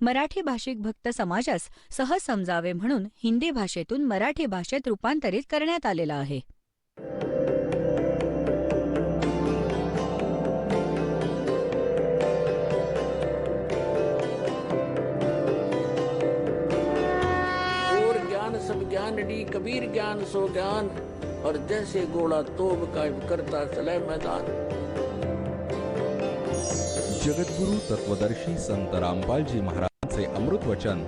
मराठी भाषिक भक्त समाजास सहज समजावे म्हणून हिंदी भाषेतून मराठी भाषेत रूपांतरित करण्यात आलेला आहे. और ज्ञान सब ज्ञान डी कबीर ज्ञान सो ज्ञान और जैसे घोड़ा तोब का करता चले मैदान. जगद्गुरु तत्वदर्शी संत रामपालजी महाराजांचे अमृत वचन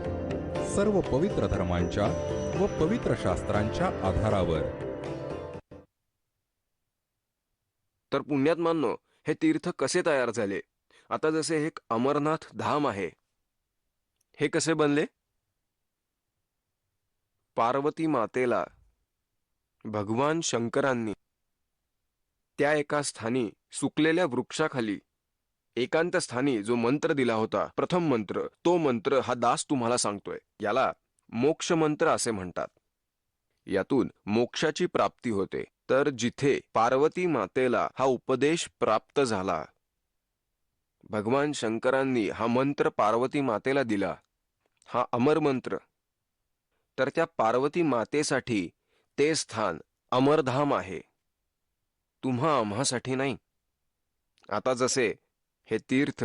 सर्व पवित्र धर्मांच्या व पवित्र शास्त्रांच्या आधारावर. तर पुण्यात्मांनो, हे तीर्थ कसे तयार झाले? आता जसे हे एक अमरनाथ धाम आहे, हे कसे बनले? पार्वती मातेला भगवान शंकरांनी त्या एका स्थानी सुकलेल्या वृक्षाखाली एकांत स्थानी जो मंत्र दिला होता, प्रथम मंत्र, तो मंत्र हा दास तुम्हाला सांगतोय. याला मोक्ष मंत्र असे म्हणतात. यातून मोक्षाची प्राप्ती होते. तर जिथे पार्वती मातेला हा उपदेश प्राप्त झाला, भगवान शंकरांनी हा मंत्र पार्वती मातेला दिला, हा अमर मंत्र, तर त्या पार्वती मातेसाठी ते स्थान अमरधाम आहे, तुम्हा आम्हासाठी नाही. आता जसे हे तीर्थ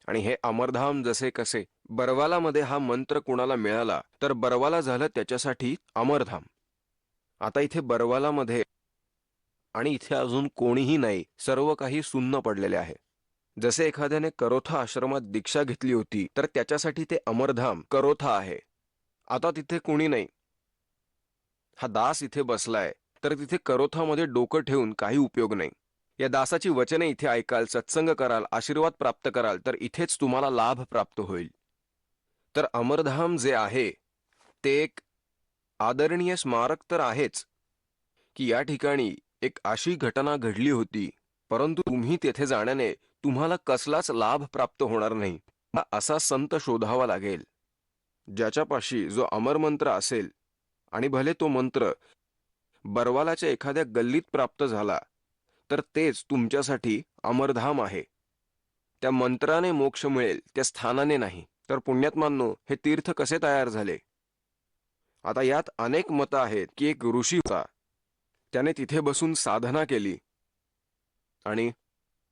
आणि हे अमरधाम जसे कसे, बरवालामध्ये हा मंत्र कुणाला मिळाला तर बरवाला झालं त्याच्यासाठी अमरधाम. आता इथे बरवालामध्ये आणि इथे अजून कोणीही नाही, सर्व काही सुन्न पडलेले आहे. जसे एखाद्याने करोथा आश्रमात दीक्षा घेतली होती तर त्याच्यासाठी ते अमरधाम करोथा आहे. आता तिथे कोणी नाही, हा दास इथे बसलाय, तर तिथे करोथामध्ये डोकं ठेवून काही उपयोग नाही. या दासाची वचने इथे ऐकाल, सत्संग कराल, आशीर्वाद प्राप्त कराल, तर इथेच तुम्हाला लाभ प्राप्त होईल. तर अमरधाम जे आहे ते एक आदरणीय स्मारक तर आहेच, की या ठिकाणी एक अशी घटना घडली होती, परंतु तुम्ही तेथे जाण्याने तुम्हाला कसलाच लाभ प्राप्त होणार नाही. असा संत शोधावा लागेल ज्याच्यापाशी जो अमर मंत्र असेल, आणि भले तो मंत्र बरवालाच्या एखाद्या गल्लीत प्राप्त झाला तर तेच तुमच्यासाठी अमरधाम आहे. त्या मंत्राने मोक्ष मिळेल, त्या स्थानाने नाही. तर पुण्यात्मांनो, हे तीर्थ कसे तयार झाले? आता यात अनेक मतं आहेत की एक ऋषी होता, त्याने तिथे बसून साधना केली आणि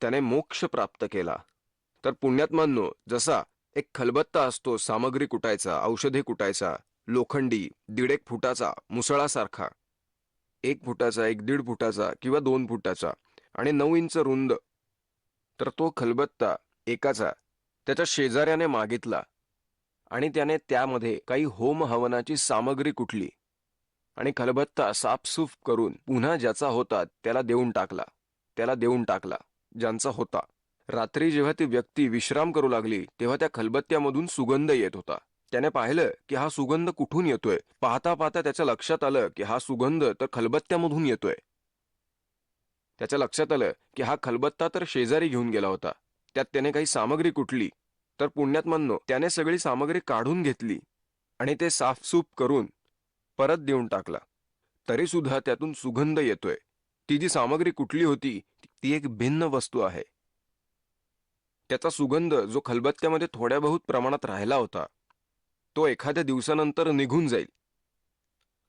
त्याने मोक्ष प्राप्त केला. तर पुण्यात्मांनो, जसा एक खलबत्ता असतो सामग्री कुटायचा, औषधे कुटायचा, लोखंडी, 1.5 फुटाचा, मुसळासारखा, 1 फुटाचा, 1-1.5 फुटाचा किंवा 2 फुटाचा आणि 9 इंच रुंद, तर तो खलबत्ता एकाचा त्याच्या शेजाऱ्याने मागितला आणि त्याने त्यामध्ये काही होम हवनाची सामग्री कुटली आणि खलबत्ता साफसूफ करून पुन्हा ज्याचा होता त्याला देऊन टाकला ज्यांचा होता. रात्री जेव्हा ती व्यक्ती विश्राम करू लागली तेव्हा त्या खलबत्त्यामधून सुगंध येत होता. त्याने पाहिलं की हा सुगंध कुठून येतोय. पाहता पाहता त्याच्या लक्षात आलं की हा सुगंध तर खलबत्त्यामधून येतोय. त्याच्या लक्षात आलं की हा खलबत्ता तर शेजारी घेऊन गेला होता, त्यात त्याने काही सामग्री कुटली. तर पुण्यात्मांनो, त्याने सगळी सामग्री काढून घेतली आणि ते साफसूफ करून परत देऊन टाकला, तरी सुद्धा त्यातून सुगंध येतोय. ती जी सामग्री कुठली होती ती एक भिन्न वस्तू आहे. त्याचा सुगंध जो खलबत्त्यामध्ये थोड्या बहुत प्रमाणात राहिला होता तो एखाद्या दिवसानंतर निघून जाईल.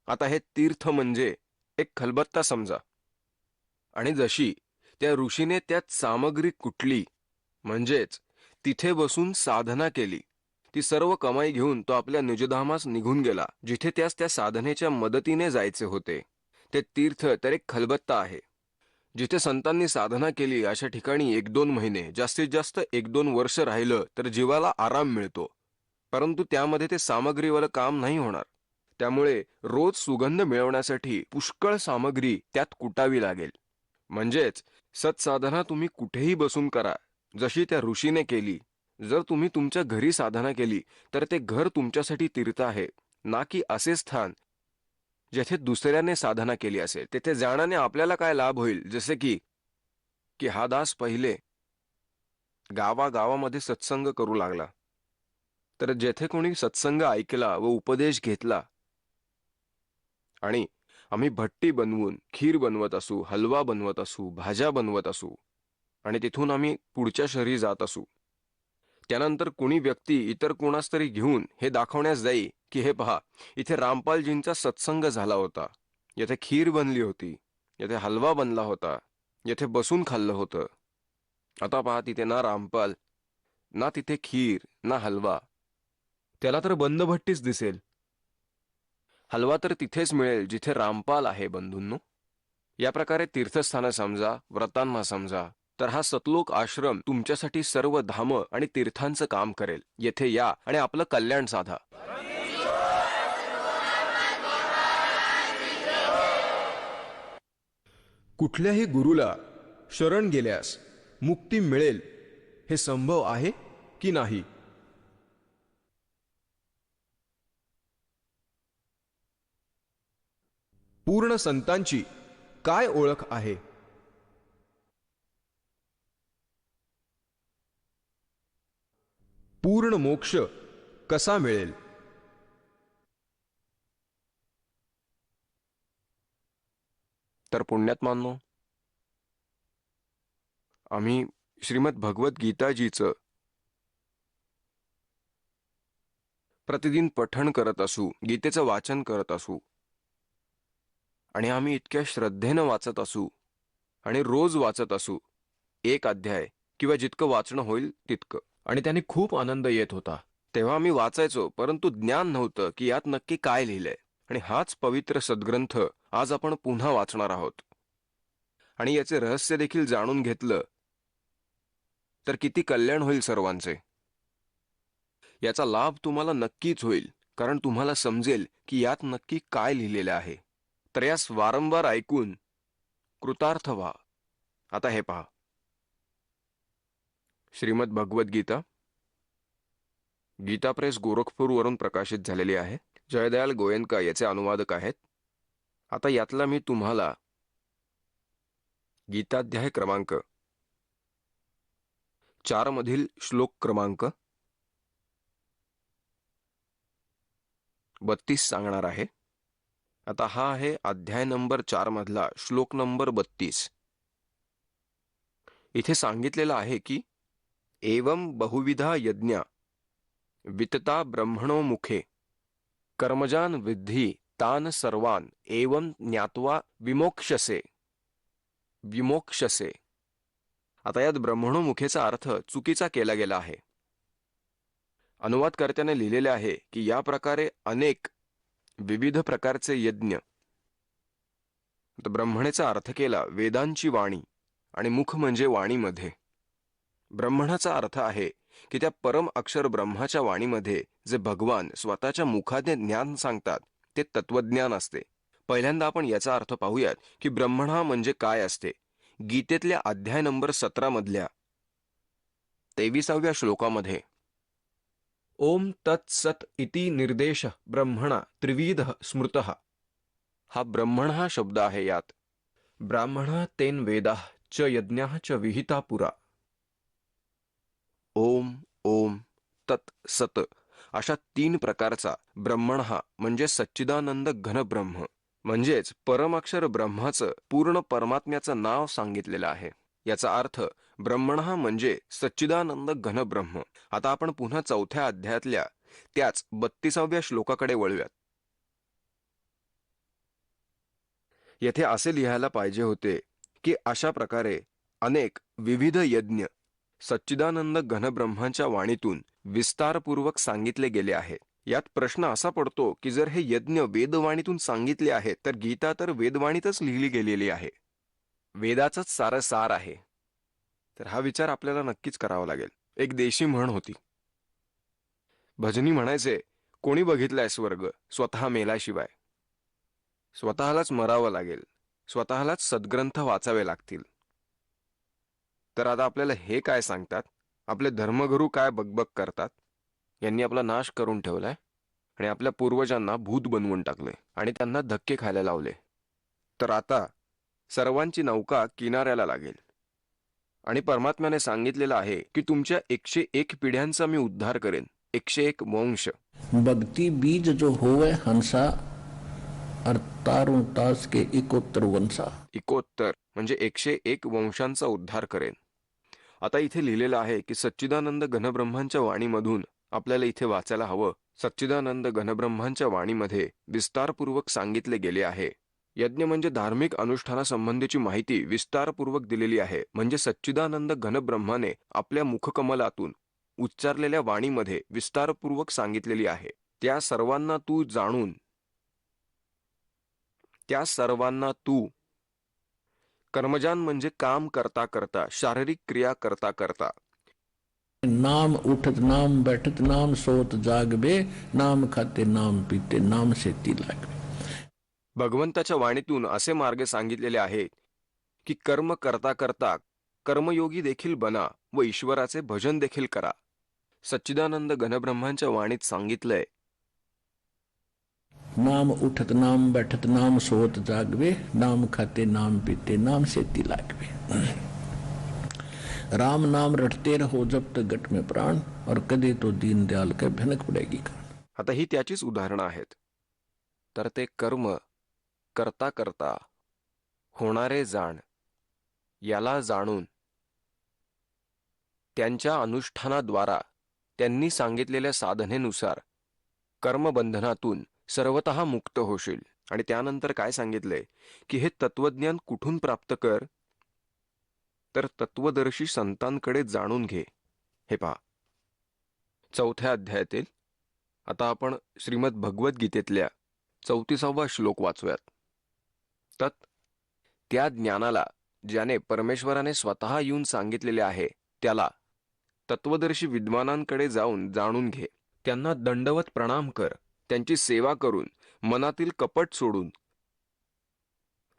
आता हे तीर्थ म्हणजे एक खलबत्ता समजा, आणि जशी त्या ऋषीने त्यात सामग्री कुटली, म्हणजेच तिथे बसून साधना केली, ती सर्व कमाई घेऊन तो आपल्या निजधामास निघून गेला, जिथे त्यास त्या साधनेच्या मदतीने जायचे होते. ते तीर्थ तर एक खलबत्ता आहे. जिथे संतांनी साधना केली अशा ठिकाणी 1-2 महिने, जास्तीत जास्त 1-2 वर्ष राहिलं तर जीवाला आराम मिळतो, परंतु त्यामध्ये ते सामग्रीवालं काम नाही होणार. त्यामुळे रोज सुगंध मिळवण्यासाठी पुष्कळ सामग्री त्यात कुटावी लागेल. म्हणजेच सत्साधना तुम्ही कुठेही बसून करा, जशी त्या ऋषीने केली. जर तुम्ही तुमच्या घरी साधना केली तर ते घर तुमच्यासाठी तीर्थ आहे, ना की असे स्थान जेथे दुसऱ्याने साधना केली असेल. तेथे जाण्याने आपल्याला काय लाभ होईल? जसे की हा दास पहिले गावागावामध्ये सत्संग करू लागला, तर जेथे कोणी सत्संग ऐकला व उपदेश घेतला, आणि आम्ही भट्टी बनवून खीर बनवत असू, हलवा बनवत असू, भाज्या बनवत असू, आणि तिथून आम्ही पुढच्या शहरी जात असू, त्यानंतर कुणी व्यक्ती इतर कोणास तरी घेऊन हे दाखवण्यास जाई की हे पहा, इथे रामपालजींचा सत्संग झाला होता, येथे खीर बनली होती, येथे हलवा बनला होता, येथे बसून खाल्लं होतं. आता पहा, तिथे ना रामपाल, ना तिथे खीर, ना हलवा. त्याला तर बंद भट्टीच दिसेल. हलवा तर तिथेच मिळेल जिथे रामपाल आहे. बंधूंनो, या प्रकारे तीर्थस्थानं समजा, व्रतांना समजा, तर हा सतलोक आश्रम तुमच्यासाठी सर्व धाम आणि तीर्थांचं काम करेल. येथे या आणि आपलं कल्याण साधा. कुठल्याही गुरुला शरण गेल्यास मुक्ती मिळेल हे संभव आहे की नाही? पूर्ण संतांची काय ओळख आहे? पूर्ण मोक्ष कसा मिळेल? तर पुण्यात्मांनो, आम्ही श्रीमद भगवत गीताजीचं प्रतिदिन पठण करत असू, गीतेचं वाचन करत असू, आणि आम्ही इतक्या श्रद्धेनं वाचत असू आणि रोज वाचत असू, एक अध्याय किंवा जितकं वाचणं होईल तितकं, आणि त्याने खूप आनंद येत होता. तेव्हा आम्ही वाचायचो, परंतु ज्ञान नव्हतं की यात नक्की काय लिहिलंय. आणि हाच पवित्र सद्ग्रंथ आज आपण पुन्हा वाचणार आहोत, आणि याचे रहस्य देखील जाणून घेतलं तर किती कल्याण होईल सर्वांचे. याचा लाभ तुम्हाला नक्कीच होईल, कारण तुम्हाला समजेल की यात नक्की काय लिहिलेलं आहे. तर यास वारंवार ऐकून कृतार्थ व्हा. आता हे पहा, श्रीमद भगवत गीता गीता प्रेस गोरखपूर वरून प्रकाशित झालेली आहे. जयदयाल गोयंका याचे अनुवादक आहेत. आता यातला मी तुम्हाला गीताध्याय क्रमांक 4 मधील श्लोक क्रमांक 32 सांगणार आहे. आता हा आहे अध्याय नंबर 4 मधला श्लोक नंबर 32. इथे सांगितलेलं आहे की एवं बहुविधा यज्ञा वितता ब्रह्मणो मुखे कर्मजान विद्धी तान सर्वान एवं ज्ञात्वा विमोक्षसे. विमोक्षसे. आता यात ब्रह्मणो मुखेचा अर्थ चुकीचा केला गेला आहे. अनुवादकर्त्याने लिहिलेले आहे की या प्रकारे अनेक विविध प्रकारचे यज्ञ. ब्रह्मणेचा अर्थ केला वेदांची वाणी, आणि मुख म्हणजे वाणीमध्ये. ब्रह्मणाचा अर्थ आहे की त्या परम अक्षर ब्रह्माच्या वाणीमध्ये जे भगवान स्वतःच्या मुखाने ज्ञान सांगतात ते तत्वज्ञान असते. पहिल्यांदा आपण याचा अर्थ पाहूयात की ब्रह्मणा म्हणजे काय असते. गीतेतल्या अध्याय नंबर 17 मधल्या 23व्या श्लोकामध्ये ओम तत्सत इति निर्देश ब्रह्मणा त्रिविध स्मृतः, हा ब्रह्मण हा शब्द आहे. यात ब्राह्मणा तेन वेदाः च यज्ञाः च विहिता पुरा. ओम ओम तत् सत अशा 3 प्रकारचा ब्रह्मण हा म्हणजे सच्चिदानंद घन ब्रह्म, म्हणजेच परमाक्षर ब्रह्माचं पूर्ण परमात्म्याचं नाव सांगितलेलं आहे. याचा अर्थ ब्रह्मण हा म्हणजे सच्चिदानंद घन ब्रह्म. आता आपण पुन्हा 4थ्या अध्यायातल्या त्याच 32व्या श्लोकाकडे वळूयात. येथे असे लिहायला पाहिजे होते की अशा प्रकारे अनेक विविध यज्ञ सच्चिदानंद घनब्रह्माच्या वाणीतून विस्तारपूर्वक सांगितले गेले आहेत. यात प्रश्न असा पडतो की जर हे यज्ञ वेदवाणीतून सांगितले आहेत तर गीता तर वेदवाणीतच लिहिली गेलेली आहे, वेदाचंच सारं सार आहे. तर हा विचार आपल्याला नक्कीच करावा लागेल. एक देशी म्हण होती, भजनी म्हणायचे, कोणी बघितलाय स्वर्ग स्वतः मेल्याशिवाय. स्वतःलाच मरावं लागेल, स्वतःलाच सद्ग्रंथ वाचावे लागतील. तर आता आपल्याला हे काय सांगतात, आपले धर्मगुरू काय बकबक करतात. यांनी आपला नाश करून ठेवलाय आणि आपल्या पूर्वजांना भूत बनवून टाकले आणि त्यांना धक्के खायला लावले. तर आता सर्वांची नौका किनाऱ्याला लागेल, आणि परमात्म्याने सांगितलेलं आहे की तुमच्या 101 पिढ्यांचा मी उद्धार करेन, 101 वंश. भक्ति बीज जो होवे हंसा और तारुं तास के 71 वंशा. 71 म्हणजे 101 वंशांचा उद्धार करेन. आता इथे लिहिलेलं आहे की सच्चिदानंद घनब्रह्मांच्या वाणीमधून आपल्याला इथे वाचायला हवं. सच्चिदानंद घनब्रह्मांच्या वाणीमध्ये विस्तारपूर्वक सांगितले गेले आहे. यज्ञ म्हणजे धार्मिक अनुष्ठानासंबंधीची माहिती विस्तारपूर्वक दिलेली आहे. म्हणजे सच्चिदानंद घनब्रह्माने आपल्या मुखकमलातून उच्चारलेल्या वाणीमध्ये विस्तारपूर्वक सांगितलेली आहे. त्या सर्वांना तू कर्मजान म्हणजे काम करता करता, शारीरिक क्रिया करता करता. नाम उठत नाम बैठत नाम सोत जागबे, नाम खाते नाम पीते नाम शेती लागबे. भगवंताच्या वाणीतून असे मार्ग सांगितलेले आहेत की कर्म करता करता कर्मयोगी देखील बना व ईश्वराचे भजन देखील करा. सच्चिदानंद घनब्रह्मांच्या वाणीत सांगितलंय, नाम उठत नाम बैठत नाम सोत जागबे, नाम खाते नाम पीते नाम शेती लागबे. राम नाम रटते रहो जब तक गट में प्राण, और कदे तो दीन दयाल के भनक पड़ेगी कान. आता ही त्याचीच उदाहरणं आहेत. तर ते कर्म करता करता होणारे जाण याला जाणून त्यांच्या अनुष्ठानाद्वारा त्यांनी सांगितलेल्या साधनेनुसार कर्मबंधनातून सर्वतः मुक्त होशील. आणि त्यानंतर काय सांगितले की हे तत्वज्ञान कुठून प्राप्त कर, तर तत्वदर्शी संतांकडे जाणून घे. हे पहा 4थ्या अध्यायातील आता आपण श्रीमद भगवद्गीतेतल्या 34वा श्लोक वाचूयात. त्या ज्ञानाला ज्याने परमेश्वराने स्वतः येऊन सांगितलेले आहे त्याला तत्वदर्शी विद्वानांकडे जाऊन जाणून घे. त्यांना दंडवत प्रणाम कर. त्यांची सेवा करून मनातील कपट सोडून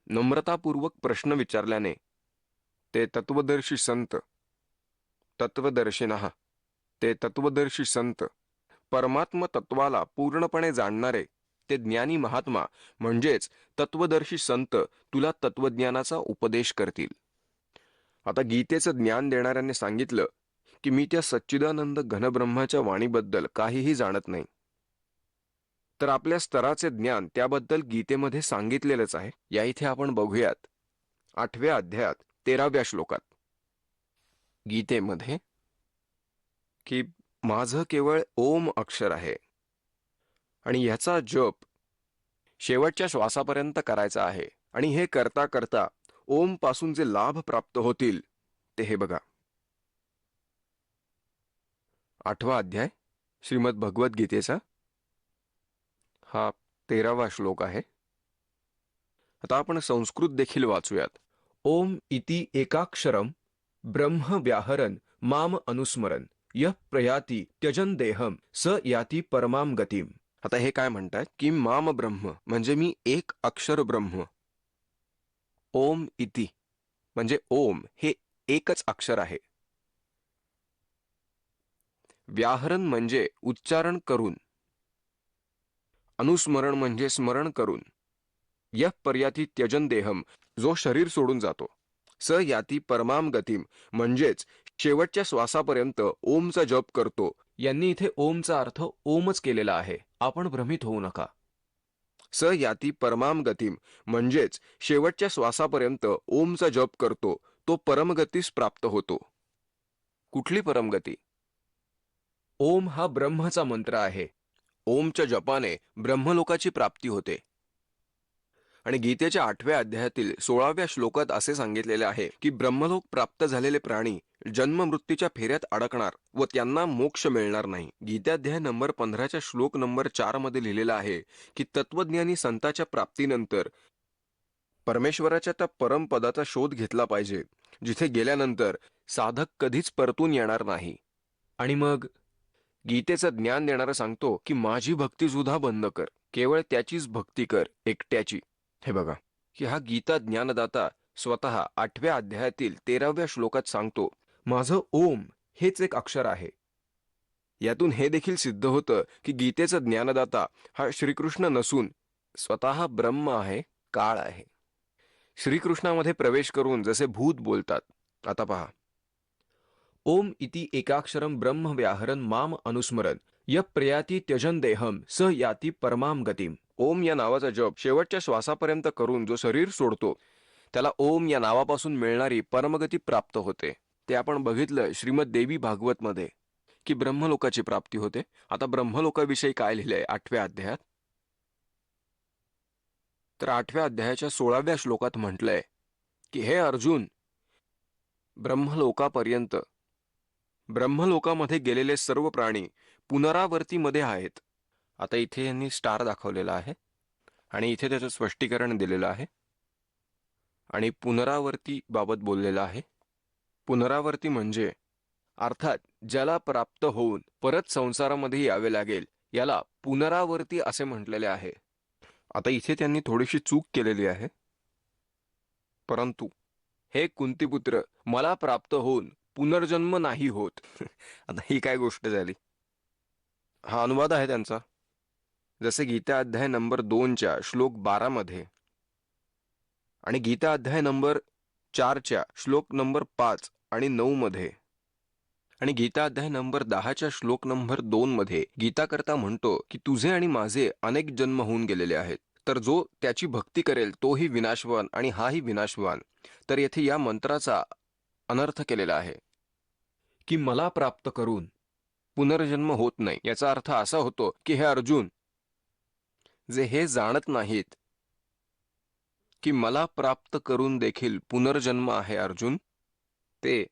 नम्रतापूर्वक प्रश्न विचारल्याने ते तत्वदर्शी संत परमात्म तत्वाला पूर्णपणे जाणणारे ते ज्ञानी महात्मा म्हणजेच तत्वदर्शी संत तुला तत्वज्ञानाचा उपदेश करतील. आता गीतेचं ज्ञान देणाऱ्याने सांगितलं की मी त्या सच्चिदानंद घनब्रह्माच्या वाणीबद्दल काहीही जाणत नाही. तर आपल्या स्तराचे ज्ञान त्याबद्दल गीतेमध्ये सांगितलेलंच आहे. या इथे आपण बघूयात 8व्या अध्यायात 13व्या श्लोकात गीतेमध्ये की माझं केवळ ओम अक्षर आहे आणि ह्याचा जप शेवटच्या श्वासापर्यंत करायचा आहे. आणि हे करता करता ओम पासून जे लाभ प्राप्त होतील ते हे बघा. 8वा अध्याय श्रीमद भगवद्गीतेचा हा 13वा श्लोक आहे. आता आपण संस्कृत देखील वाचूयात. ओम इति एकाक्षरम ब्रह्म व्याहरन माम अनुस्मरन यः प्रयाती त्यजन देहम स याती परमाम गतीम. आता हे काय म्हणतात की माम ब्रह्म म्हणजे मी एक अक्षर ब्रह्म. ओम इति म्हणजे ओम हे एकच अक्षर आहे. व्याहरण म्हणजे उच्चारण करून, अनुस्मरण म्हणजे स्मरण करून, यः पर्याती त्यजन देहम जो शरीर सोडून जातो, स याती परमाम गतीम म्हणजेच शेवटच्या श्वासापर्यंत ओमचा जप करतो. यांनी इथे ओमचा अर्थ ओमच केलेला आहे. आपण भ्रमित होऊ नका. स याती परमाम गतीम म्हणजेच शेवटच्या श्वासापर्यंत ओमचा जप करतो तो परमगतीस प्राप्त होतो. कुठली परमगती? ओम हा ब्रह्मचा मंत्र आहे. ओमच्या जपाने ब्रह्मलोकाची प्राप्ती होते. आणि गीतेच्या 8व्या अध्यायातील 16व्या श्लोकात असे सांगितलेले आहे की ब्रह्मलोक प्राप्त झालेले प्राणी जन्ममृत्यूच्या फेऱ्यात अडकणार व त्यांना मोक्ष मिळणार नाही. गीताध्याय नंबर 15च्या श्लोक नंबर 4 मध्ये लिहिलेला आहे की तत्वज्ञानी संताच्या प्राप्तीनंतर परमेश्वराच्या त्या परमपदाचा शोध घेतला पाहिजे जिथे गेल्यानंतर साधक कधीच परतून येणार नाही. आणि मग गीतेचं ज्ञान देणारा सांगतो की माझी भक्ती सुद्धा बंद कर, केवळ त्याचीच भक्ती कर, एकट्याची. हे बघा की हा गीता ज्ञानदाता स्वतः 8व्या अध्यायातील 13व्या श्लोकात सांगतो माझं ओम हेच एक अक्षर आहे. यातून हे देखील सिद्ध होतं की गीतेचा ज्ञानदाता हा श्रीकृष्ण नसून स्वतः ब्रह्म आहे, काळ आहे. श्रीकृष्णामध्ये प्रवेश करून जसे भूत बोलतात. आता पहा. ओम इति एकाक्षरम ब्रह्म व्याहरन माम अनुस्मरन य प्रयाती त्यजन देहम स याती परमाम गतीम. ओम या नावाचा जप शेवटच्या श्वासापर्यंत करून जो शरीर सोडतो त्याला ओम या नावापासून मिळणारी परमगती प्राप्त होते. ते आपण बघितलं श्रीमद देवी भागवतमध्ये की ब्रह्मलोकाची प्राप्ती होते. आता ब्रह्मलोकाविषयी काय लिहिलंय 8व्या अध्यायात? तर 8व्या अध्यायाच्या 16व्या श्लोकात म्हटलंय की हे अर्जुन, ब्रह्मलोकापर्यंत ब्रह्मलोकामध्ये गेलेले सर्व प्राणी पुनरावर्तीमध्ये आहेत. आता इथे यांनी स्टार दाखवलेला आहे आणि इथे त्याचं स्पष्टीकरण दिलेलं आहे आणि पुनरावर्ती बाबत बोललेलं आहे. पुनरावर्ती म्हणजे अर्थात ज्याला प्राप्त होऊन परत संसारामध्ये यावे लागेल याला पुनरावर्ती असे म्हटलेले आहे. आता इथे त्यांनी थोडीशी चूक केलेली आहे. परंतु हे कुंतीपुत्र, मला प्राप्त होऊन पुनर्जन्म नाही होत. आता ही काय गोष्ट झाली? हा अनुवाद आहे त्यांचा. जसे गीता अध्याय नंबर 2च्या श्लोक 12 मध्ये आणि गीता अध्याय नंबर 4च्या श्लोक नंबर 5 आणि 9 मध्ये आणि गीता अध्याय नंबर 10च्या श्लोक नंबर 2 मध्ये गीताकर्ता म्हणतो की तुझे आणि माझे अनेक जन्म होऊन गेलेले आहेत, तर जो त्याची भक्ती करेल तोही विनाशवान आणि हाही विनाशवान. तर येथे या मंत्राचा अनर्थ केलेला आहे की मला प्राप्त करून पुनर्जन्म होत नाही. याचा अर्थ असा होतो की हे अर्जुन, जे हे जाणत नाहीत की मला प्राप्त करून देखील पुनर्जन्म आहे अर्जुन, ते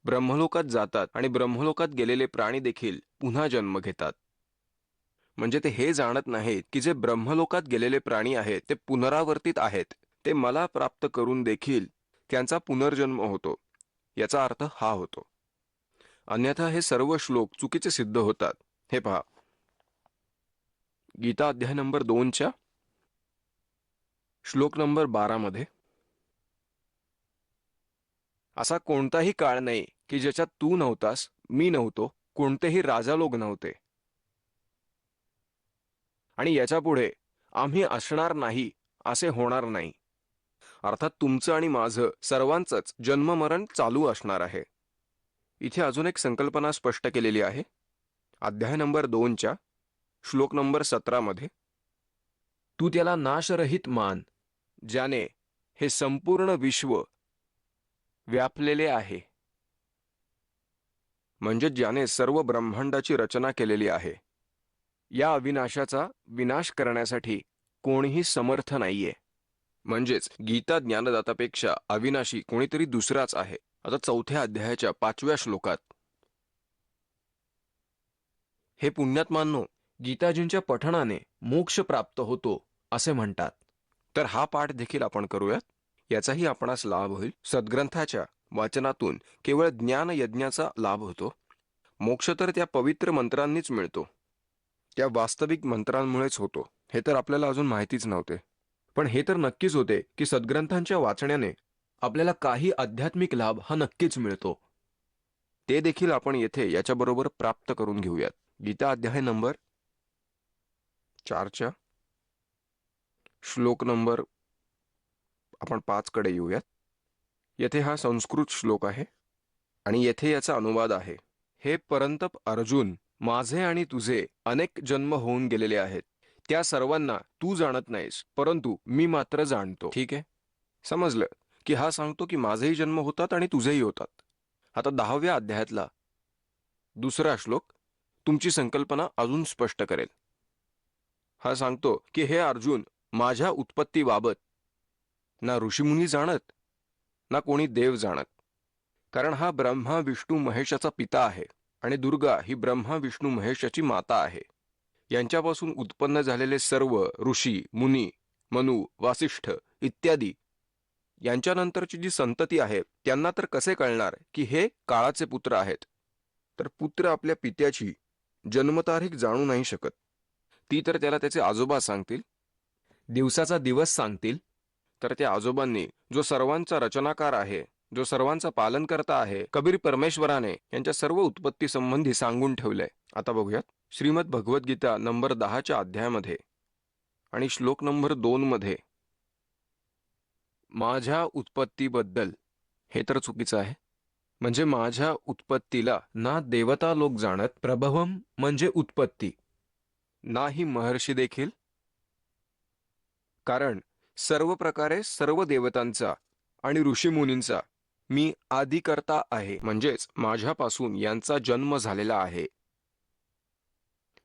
ब्रह्मलोकात जातात आणि ब्रह्मलोकात गेलेले प्राणी देखील पुन्हा जन्म घेतात. म्हणजे ते हे जाणत नाहीत की जे ब्रह्मलोकात गेलेले प्राणी आहेत ते पुनरावर्तित आहेत, ते मला प्राप्त करून देखील त्यांचा पुनर्जन्म होतो. याचा अर्थ हा होतो. अन्यथा हे सर्व श्लोक चुकीचे सिद्ध होतात. हे पहा, गीता अध्याय नंबर 2च्या श्लोक नंबर 12 मध्ये, असा कोणताही काळ नाही की ज्याच्यात तू नव्हतास, मी नव्हतो, कोणतेही राजा लोक नव्हते आणि याच्या पुढे आम्ही असणार नाही असे होणार नाही. अर्थात तुमचं आणि माझं सर्वांचंच जन्ममरण चालू असणार आहे. इथे अजून एक संकल्पना स्पष्ट केलेली आहे. अध्याय नंबर 2च्या श्लोक नंबर 17 मध्ये, तू त्याला नाशरहित मान ज्याने हे संपूर्ण विश्व व्यापलेले आहे. म्हणजे ज्याने सर्व ब्रह्मांडाची रचना केलेली आहे. या अविनाशाचा विनाश करण्यासाठी कोणीही समर्थ नाहीये. म्हणजेच गीता ज्ञानदातापेक्षा अविनाशी कोणीतरी दुसराच आहे. आता 4थ्या अध्यायाच्या 5व्या श्लोकात, हे पुण्यात्मांनो, गीताजींच्या पठणाने मोक्ष प्राप्त होतो असे म्हणतात. तर हा पाठ देखील आपण करूयात. याचाही आपणास लाभ होईल. सद्ग्रंथाच्या वाचनातून केवळ ज्ञान यज्ञाचा लाभ होतो. मोक्ष तर त्या पवित्र मंत्रांनीच मिळतो, त्या वास्तविक मंत्रांमुळेच होतो. हे तर आपल्याला अजून माहितीच नव्हते. पण हे तर नक्कीच होते की सद्ग्रंथांच्या वाचण्याने आपल्याला काही आध्यात्मिक लाभ हा नक्कीच मिळतो. ते देखील आपण येथे याच्याबरोबर प्राप्त करून घेऊयात. गीता अध्याय नंबर 4च्या श्लोक नंबर आपण 5 कडे येऊयात. येथे हा संस्कृत श्लोक आहे आणि येथे याचा अनुवाद आहे. हे परंतप अर्जुन, माझे आणि तुझे अनेक जन्म होऊन गेलेले आहेत. त्या सर्वांना तू जाणत नाहीस, परंतु मी मात्र जाणतो. ठीक आहे, समजलं की हा सांगतो की माझेही जन्म होतात आणि तुझेही होतात. आता 10व्या अध्यायातला दुसरा श्लोक तुमची संकल्पना अजून स्पष्ट करेल. हा सांगतो की हे अर्जुन, माझ्या उत्पत्तीबाबत ना ऋषीमुनी जाणत ना कोणी देव जाणत, कारण हा ब्रह्मा विष्णू महेशाचा पिता आहे आणि दुर्गा ही ब्रह्मा विष्णू महेशाची माता आहे. यांच्यापासून उत्पन्न झालेले सर्व ऋषी मुनी, मनु, वासिष्ठ इत्यादी यांच्यानंतरची जी संतती आहे त्यांना तर कसे कळणार की हे काळाचे पुत्र आहेत? तर पुत्र आपल्या पित्याची जन्मतारीख जाणू नाही शकत. ती तर त्याला त्याचे आजोबा सांगतील, दिवसाचा दिवस सांगतील. तर त्या आजोबांनी जो सर्वांचा रचनाकार आहे, जो सर्वांचा पालनकर्ता आहे, कबीर परमेश्वराने यांच्या सर्व उत्पत्ती संबंधी सांगून ठेवलंय. आता बघूयात श्रीमद भगवद्गीता नंबर 10च्या अध्यायामध्ये आणि श्लोक नंबर 2 मध्ये, माझ्या उत्पत्तीबद्दल, हे तर चुकीचं आहे. म्हणजे माझ्या उत्पत्तीला ना देवता लोक जाणत, प्रभवम म्हणजे उत्पत्ती, नाही महर्षी देखील. कारण सर्व प्रकारे सर्व देवतांचा आणि ऋषीमुनींचा मी आदिकर्ता आहे, म्हणजेच माझ्यापासून यांचा जन्म झालेला आहे.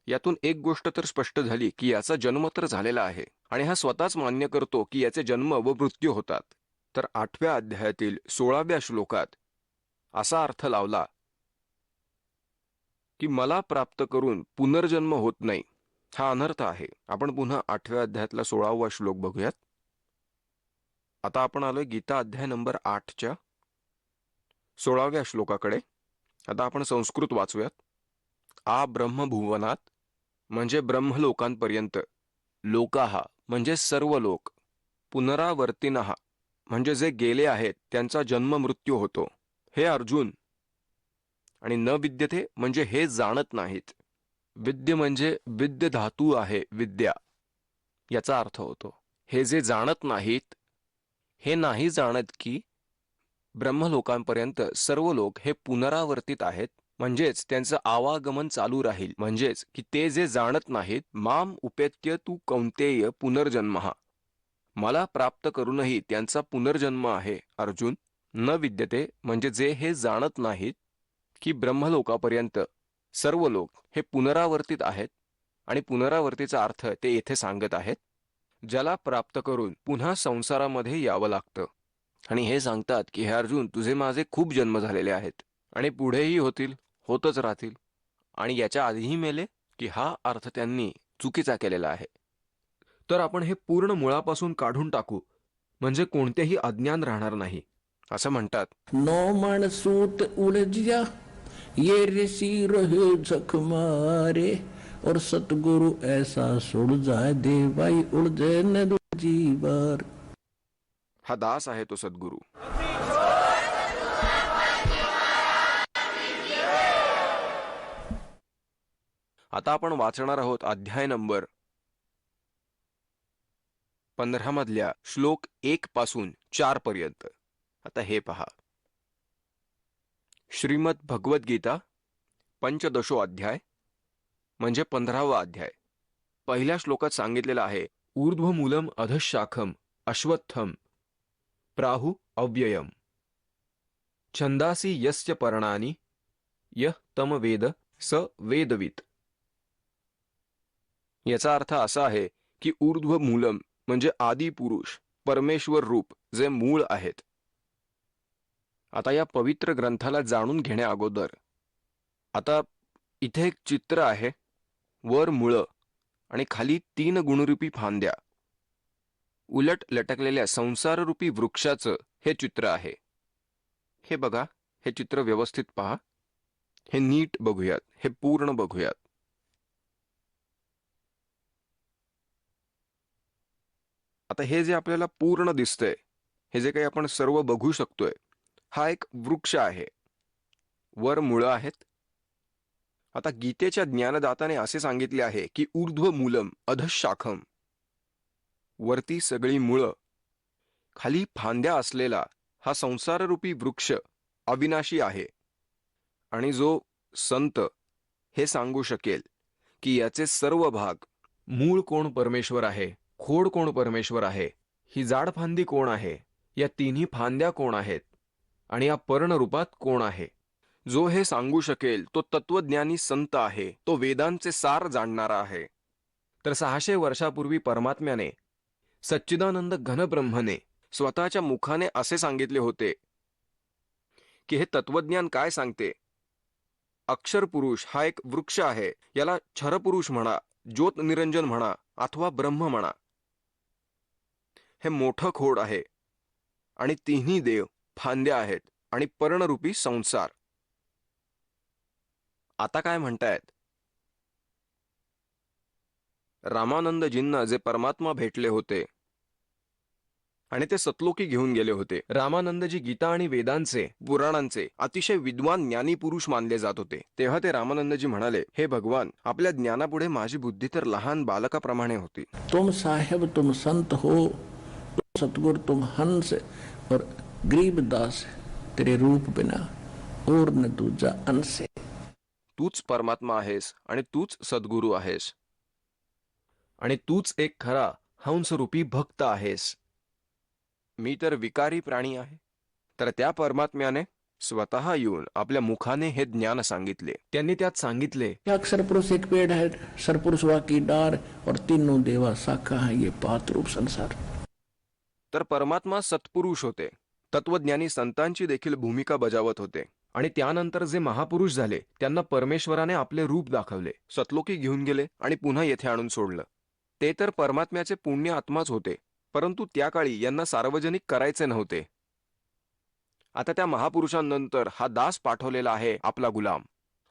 यातून एक गोष्ट तर स्पष्ट झाली की याचा जन्म तर झालेला आहे आणि हा स्वतःच मान्य करतो की याचे जन्म व मृत्यू होतात. तर 8व्या अध्यायातील 16व्या श्लोकात असा अर्थ लावला की मला प्राप्त करून पुनर्जन्म होत नाही, हा अनर्थ आहे. आपण पुन्हा 8व्या अध्यायातला 16वा श्लोक बघूयात. आता आपण आलोय गीता अध्याय नंबर 8च्या 16व्या श्लोकाकडे. आता आपण संस्कृत वाचूयात. आ ब्रह्मभुवनात म्हणजे ब्रह्मलोकांपर्यंत, लोकाहा म्हणजे सर्व लोक, पुनरावर्तिनः म्हणजे जे गेले आहेत त्यांचा जन्म मृत्यू होतो. हे अर्जुन, आणि न विद्यते म्हणजे हे जाणत नाहीत. विद्य म्हणजे विद्य धातू आहे, विद्या याचा अर्थ होतो हे जे जाणत नाहीत. हे नाही जाणत की ब्रह्मलोकांपर्यंत सर्व लोक हे पुनरावर्तित आहेत, म्हणजेच त्यांचं आवागमन चालू राहील. म्हणजेच की ते जे जाणत नाहीत, माम उपेत्य तू कौंतेय पुनर्जन्मः, मला प्राप्त करूनही त्यांचा पुनर्जन्म आहे. अर्जुन, न विद्यते म्हणजे जे हे जाणत नाहीत की ब्रह्मलोकापर्यंत सर्व लोक हे पुनरावर्तित आहेत, आणि पुनरावर्तीचा अर्थ ते येथे सांगत आहेत, ज्याला प्राप्त करून पुन्हा संसारामध्ये यावं लागतं. आणि हे सांगतात की हे अर्जुन, तुझे माझे खूप जन्म झालेले आहेत आणि पुढेही होतील, होतच राहतील, आणि याच्या आधीही मेले, की हा अर्थ त्यांनी चुकीचा केलेला आहे. तर आपण हे पूर्ण मुळापासून काढून टाकू, म्हणजे कोणतेही अज्ञान राहणार नाही, असं म्हणतात. नौ मन सूत उलझिया, ये ऋषि रहे जख मारे, और सतगुरु ऐसा सुलझाए दे भाई उलझे न दूजी बार. हा दास आहे तो सद्गुरू. आता आपण वाचणार आहोत अध्याय नंबर 15 मधल्या श्लोक 1 पासून 4 पर्यंत. आता हे पहा. श्रीमद भगवद्गीता पंचदशो अध्याय म्हणजे 15वा अध्याय. पहिल्या श्लोकात सांगितलेलं आहे, ऊर्ध्वमूलम अधशाखम अश्वत्थम प्राहु अव्ययम छंदासी यस्य पर्णानि यः तम वेद स वेदवित. याचा अर्थ असा आहे की ऊर्ध्वमूलम म्हणजे आदी पुरुष, परमेश्वर रूप, जे मूळ आहेत. आता या पवित्र ग्रंथाला जाणून घेण्या अगोदर आता इथे एक चित्र आहे. वर मुळं आणि खाली 3 गुणरूपी फांद्या, उलट लटकलेल्या संसाररूपी वृक्षाचं हे चित्र आहे. हे बघा, हे चित्र व्यवस्थित पहा, हे नीट बघूयात, हे पूर्ण बघूयात. आता हे जे आपल्याला पूर्ण दिसतंय, हे जे काही आपण सर्व बघू शकतोय, हा एक वृक्ष आहे. वर मुळं आहेत. आता गीतेच्या ज्ञानदाताने असे सांगितले आहे की ऊर्ध्वमूलम अधशाखम, वरती सगळी मुळं, खाली फांद्या असलेला हा संसाररूपी वृक्ष अविनाशी आहे. आणि जो संत हे सांगू शकेल की याचे सर्व भाग, मूळ कोण परमेश्वर आहे, खोड कोण परमेश्वर आहे, ही जाड फांदी कोण आहे, या तिन्ही फांद्या कोण आहेत, आणि या पर्णरूपात कोण आहे, जो हे सांगू शकेल तो तत्वज्ञानी संत आहे, तो वेदांचे सार जाणणारा आहे. तर 600 वर्षापूर्वी परमात्म्याने, सच्चिदानंद घनब्रह्मने स्वतःच्या मुखाने असे सांगितले होते की हे तत्वज्ञान काय सांगते. अक्षर पुरुष हा एक वृक्ष आहे, याला क्षरपुरुष म्हणा, ज्योत निरंजन म्हणा, अथवा ब्रह्म म्हणा. हे मोठं खोड आहे आणि तिन्ही देव फांद्या आहेत आणि पर्णरूपी संसार. आता काय म्हणतायत, रामानंदजींना जे परमात्मा भेटले होते आणि ते सतलोकी घेऊन गेले होते. रामानंदजी गीता आणि वेदांचे, पुराणांचे अतिशय विद्वान ज्ञानी पुरुष मानले जात होते. तेव्हा ते रामानंदजी म्हणाले, हे भगवान, आपल्या ज्ञानापुढे माझी बुद्धी तर लहान बालकाप्रमाणे होती. तुम साहेब तुम संत हो, तुम सतगुरु तुम हंस, और गरीबदास तेरे रूप बिना और न दूजा अंश. तूच परमात्मा आहेस आणि तूच सद्गुरू आहेस, आणि तूच एक खरा हंसरूपी भक्त आहेस. मी तर विकारी प्राणी आहे, तर त्या परमात्म्याने स्वतः येऊन आपल्या मुखाने हे ज्ञान सांगितले. त्यांनी त्यात सांगितले, अक्षर पुरुष एक पेड़ है, सरपुरुष वाकी डार और तीनों देवा शाखा है, ये पात रूप संसार. तर परमात्मा सत्पुरुष होते, तत्वज्ञानी संतांची देखील भूमिका बजावत होते. आणि त्यानंतर जे महापुरुष झाले त्यांना परमेश्वराने आपले रूप दाखवले, सतलोकी घेऊन गेले आणि पुन्हा येथे आणून सोडलं. ते तर परमात्म्याचे पुण्य आत्माच होते, परंतु त्या काळी यांना सार्वजनिक करायचे नव्हते. आता त्या महापुरुषांनंतर हा दास पाठवलेला आहे आपला गुलाम,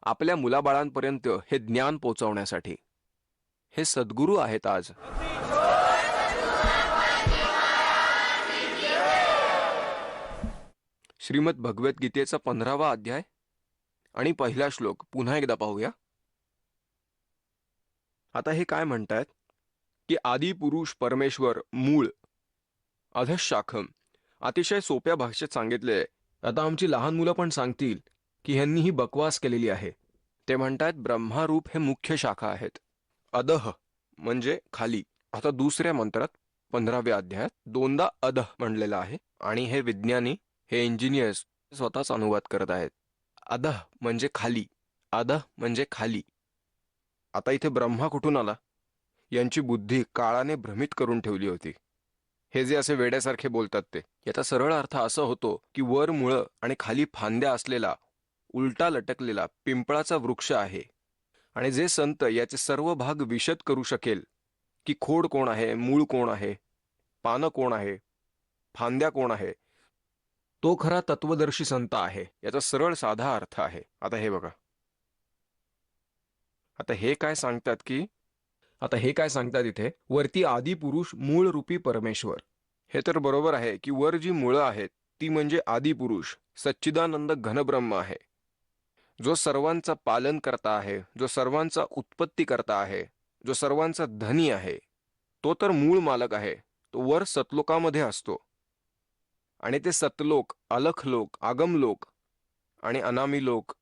आपल्या मुलाबाळांपर्यंत हे ज्ञान पोचवण्यासाठी. हे सद्गुरू आहेत आज. श्रीमद भगवद्गीतेचा 15वा अध्याय आणि पहिला श्लोक पुन्हा एकदा पाहूया. आता हे काय म्हणतात की आदी पुरुष परमेश्वर मूळ अधशाखम. अतिशय सोप्या भाषेत सांगितले. आता आमची लहान मुलं पण सांगतील की ह्यांनी ही बकवास केलेली आहे. ते म्हणतात ब्रह्मारूप हे मुख्य शाखा आहेत. अधः म्हणजे खाली. आता दुसऱ्या मंत्रात 15व्या अध्यायात दोनदा अधः म्हणलेलं आहे आणि हे विज्ञानी, हे इंजिनियर्स स्वतःच अनुवाद करत आहेत. अधः म्हणजे खाली, अधः म्हणजे खाली. आता इथे ब्रह्मा कुठून आला? यांची बुद्धी काळाने भ्रमित करून ठेवली होती. हे जे असे वेड्यासारखे बोलतात ते, याचा सरळ अर्थ असा होतो की वर मुळं आणि खाली फांद्या असलेला उलटा लटकलेला पिंपळाचा वृक्ष आहे. आणि जे संत याचे सर्व भाग विशद करू शकेल की खोड कोण आहे, मूळ कोण आहे, पानं कोण आहे, फांद्या कोण आहे, तो खरा तत्वदर्शी संत आहे. याचा सरळ साधा अर्थ आहे. आता हे बघा, आता हे काय सांगतात इथे, वरती आदी पुरुष मूळ रूपी परमेश्वर. हे तर बरोबर आहे की वर जी मुळं आहेत ती म्हणजे आदी पुरुष सच्चिदानंद घनब्रह्म आहे, जो सर्वांचा पालन करता आहे, जो सर्वांचा उत्पत्ती करता आहे, जो सर्वांचा धनी आहे. तो तर मूळ मालक आहे. तो वर सतलोकामध्ये असतो आणि ते सतलोक, अलख लोक, आगम लोक आणि अनामी लोक,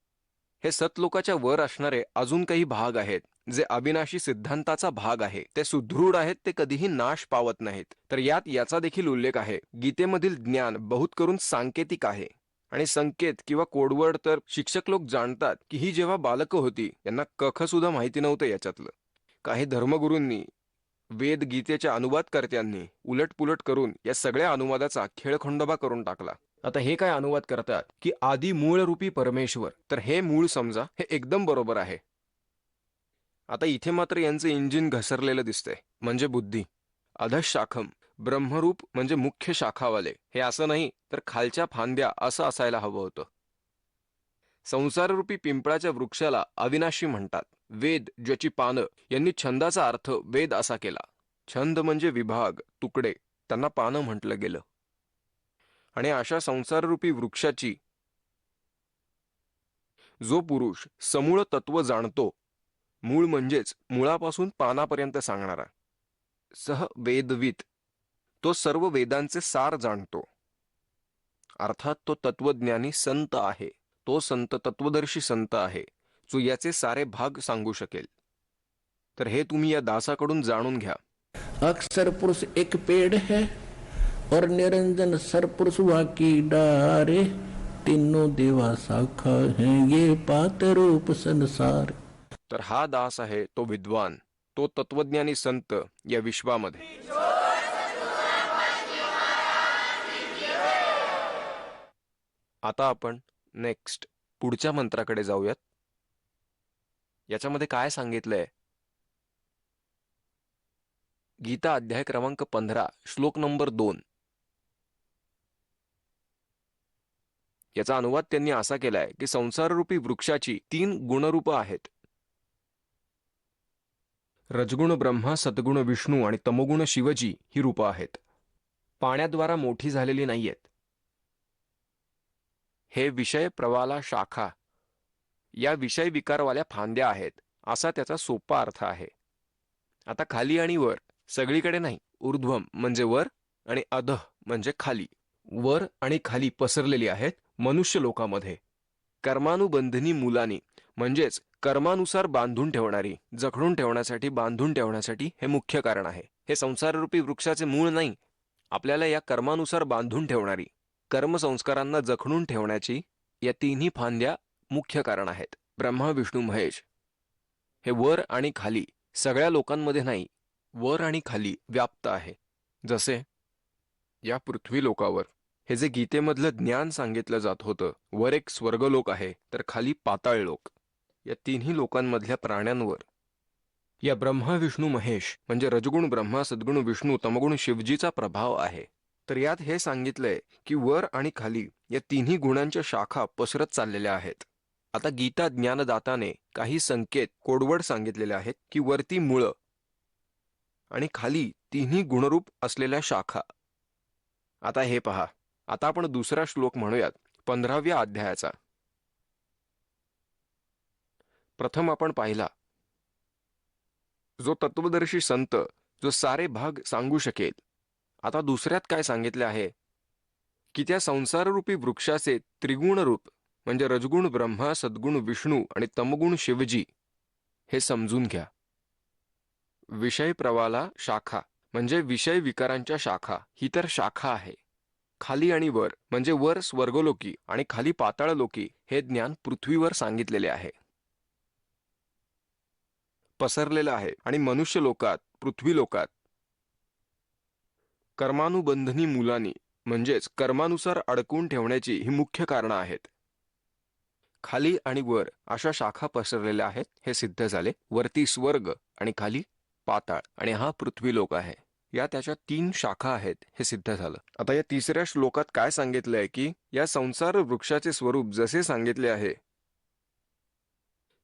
हे सतलोकाच्या वर असणारे अजून काही भाग आहेत जे अविनाशी सिद्धांताचा भाग आहे. ते सुदृढ आहेत, ते कधीही नाश पावत नाहीत. तर यात याचा देखील उल्लेख आहे. गीतेमधील ज्ञान बहुत करून सांकेतिक आहे आणि संकेत किंवा कोडवर्ड तर शिक्षक लोक जाणतात की ही जेव्हा बालकं होती यांना कख सुद्धा माहिती नव्हतं याच्यातलं. काही धर्मगुरूंनी, वेद गीतेच्या अनुवादकर्त्यांनी उलटपुलट करून या सगळ्या अनुवादाचा खेळखंडोबा करून टाकला. आता हे काय अनुवाद करतात की आदी मूळ रूपी परमेश्वर. तर हे मूळ समजा, हे एकदम बरोबर आहे. आता इथे मात्र यांचं इंजिन घसरलेलं दिसतंय, म्हणजे बुद्धी. अधशाखम ब्रह्मरूप म्हणजे मुख्य शाखावाले. हे असं नाही तर खालच्या फांद्या असं असायला हवं होतं. संसाररूपी पिंपळाच्या वृक्षाला अविनाशी म्हणतात. वेद ज्याची पानं, यांनी छंदाचा अर्थ वेद असा केला. छंद म्हणजे विभाग, तुकडे, त्यांना पानं म्हटलं गेलं. आणि अशा संसाररूपी वृक्षाची जो पुरुष समूळ तत्व जाणतो, मूळ म्हणजेच मुळापासून पानापर्यंत सांगणारा, सह वेदवित, तो सर्व वेदांचे सार जाणतो. अर्थात तो तत्वज्ञानी संत आहे. तो संत तत्वदर्शी संत आहे जो याचे सारे भाग सांगू शकेल. तर हे तुम्ही या दासाकडून जाणून घ्या. अक्षर पुरुष एक पेड़ है और निरंजन सरपुरुष वाकी डारे, तीनों देवा शाखा है, ये पात रूप संसार. तर हा दास आहे तो विद्वान, तो तत्वज्ञानी संत या विश्वामध्ये. आता आपण नेक्स्ट पुढच्या मंत्राकडे जाऊयात. याच्यामध्ये काय सांगितलंय? गीता अध्याय क्रमांक 15 श्लोक नंबर 2. याचा अनुवाद त्यांनी असा केलाय की संसाररूपी वृक्षाची 3 गुणरूप आहेत. रजगुण ब्रह्मा, सद्गुण विष्णू आणि तमोगुण शिवजी ही रूपं आहेत. पाण्याद्वारा मोठी झालेली नाहीयेत. हे विषय प्रवाला शाखा, या विषय विकारवाल्या फांद्या आहेत, असा त्याचा सोपा अर्थ आहे. आता खाली आणि वर सगळीकडे नाही. ऊर्ध्वम म्हणजे वर आणि अधः म्हणजे खाली. वर आणि खाली पसरलेली आहेत मनुष्य लोकामध्ये. कर्मानुबंधनी मुलानी म्हणजेच कर्मानुसार बांधून ठेवणारी, जखडून ठेवण्यासाठी, बांधून ठेवण्यासाठी हे मुख्य कारण आहे. हे संसाररूपी वृक्षाचे मूळ नाही, आपल्याला या कर्मानुसार बांधून ठेवणारी, कर्मसंस्कारांना जखडून ठेवण्याची या तिन्ही फांद्या मुख्य कारण आहेत. ब्रह्मा विष्णू महेश हे वर आणि खाली सगळ्या लोकांमध्ये नाही, वर आणि खाली व्याप्त आहे. जसे या पृथ्वी लोकावर हे जे गीतेमधलं ज्ञान सांगितलं जात होतं, वर एक स्वर्गलोक आहे तर खाली पाताळ लोक. या तिन्ही लोकांमधल्या प्राण्यांवर या ब्रह्मा विष्णू महेश म्हणजे रजगुण ब्रह्मा, सद्गुण विष्णू, तमगुण शिवजीचा प्रभाव आहे. तर यात हे सांगितलंय की वर आणि खाली या तिन्ही गुणांच्या शाखा पसरत चाललेल्या आहेत. आता गीता ज्ञानदाताने काही संकेत कोडवड सांगितलेले आहेत की वरती मुळं आणि खाली तिन्ही गुणरूप असलेल्या शाखा. आता हे पहा, आता आपण दुसरा श्लोक म्हणूयात 15व्या अध्यायाचा. प्रथम आपण पाहिला जो तत्वदर्शी संत जो सारे भाग सांगू शकेल. आता दुसऱ्यात काय सांगितले आहे की त्या संसाररूपी वृक्षाचे त्रिगुण रूप म्हणजे रजगुण ब्रह्मा, सद्गुण विष्णू आणि तमगुण शिवजी हे समजून घ्या. विषय प्रवाला शाखा म्हणजे विषय विकारांच्या शाखा, ही तर शाखा आहे. खाली आणि वर म्हणजे वर स्वर्गलोकी आणि खाली पाताळलोकी हे ज्ञान पृथ्वीवर सांगितलेले आहे, पसरलेलं आहे. आणि मनुष्य लोकात, पृथ्वी लोकात कर्मानुबंधनी मुलांनी म्हणजेच कर्मानुसार अडकून ठेवण्याची ही मुख्य कारणं आहेत. खाली आणि वर अशा शाखा पसरलेल्या आहेत हे सिद्ध झाले. वरती स्वर्ग आणि खाली पाताळ आणि हा पृथ्वी लोक आहे. या त्याच्या 3 शाखा आहेत हे सिद्ध झालं. आता या तिसऱ्या श्लोकात काय सांगितलंय की या संसार वृक्षाचे स्वरूप जसे सांगितले आहे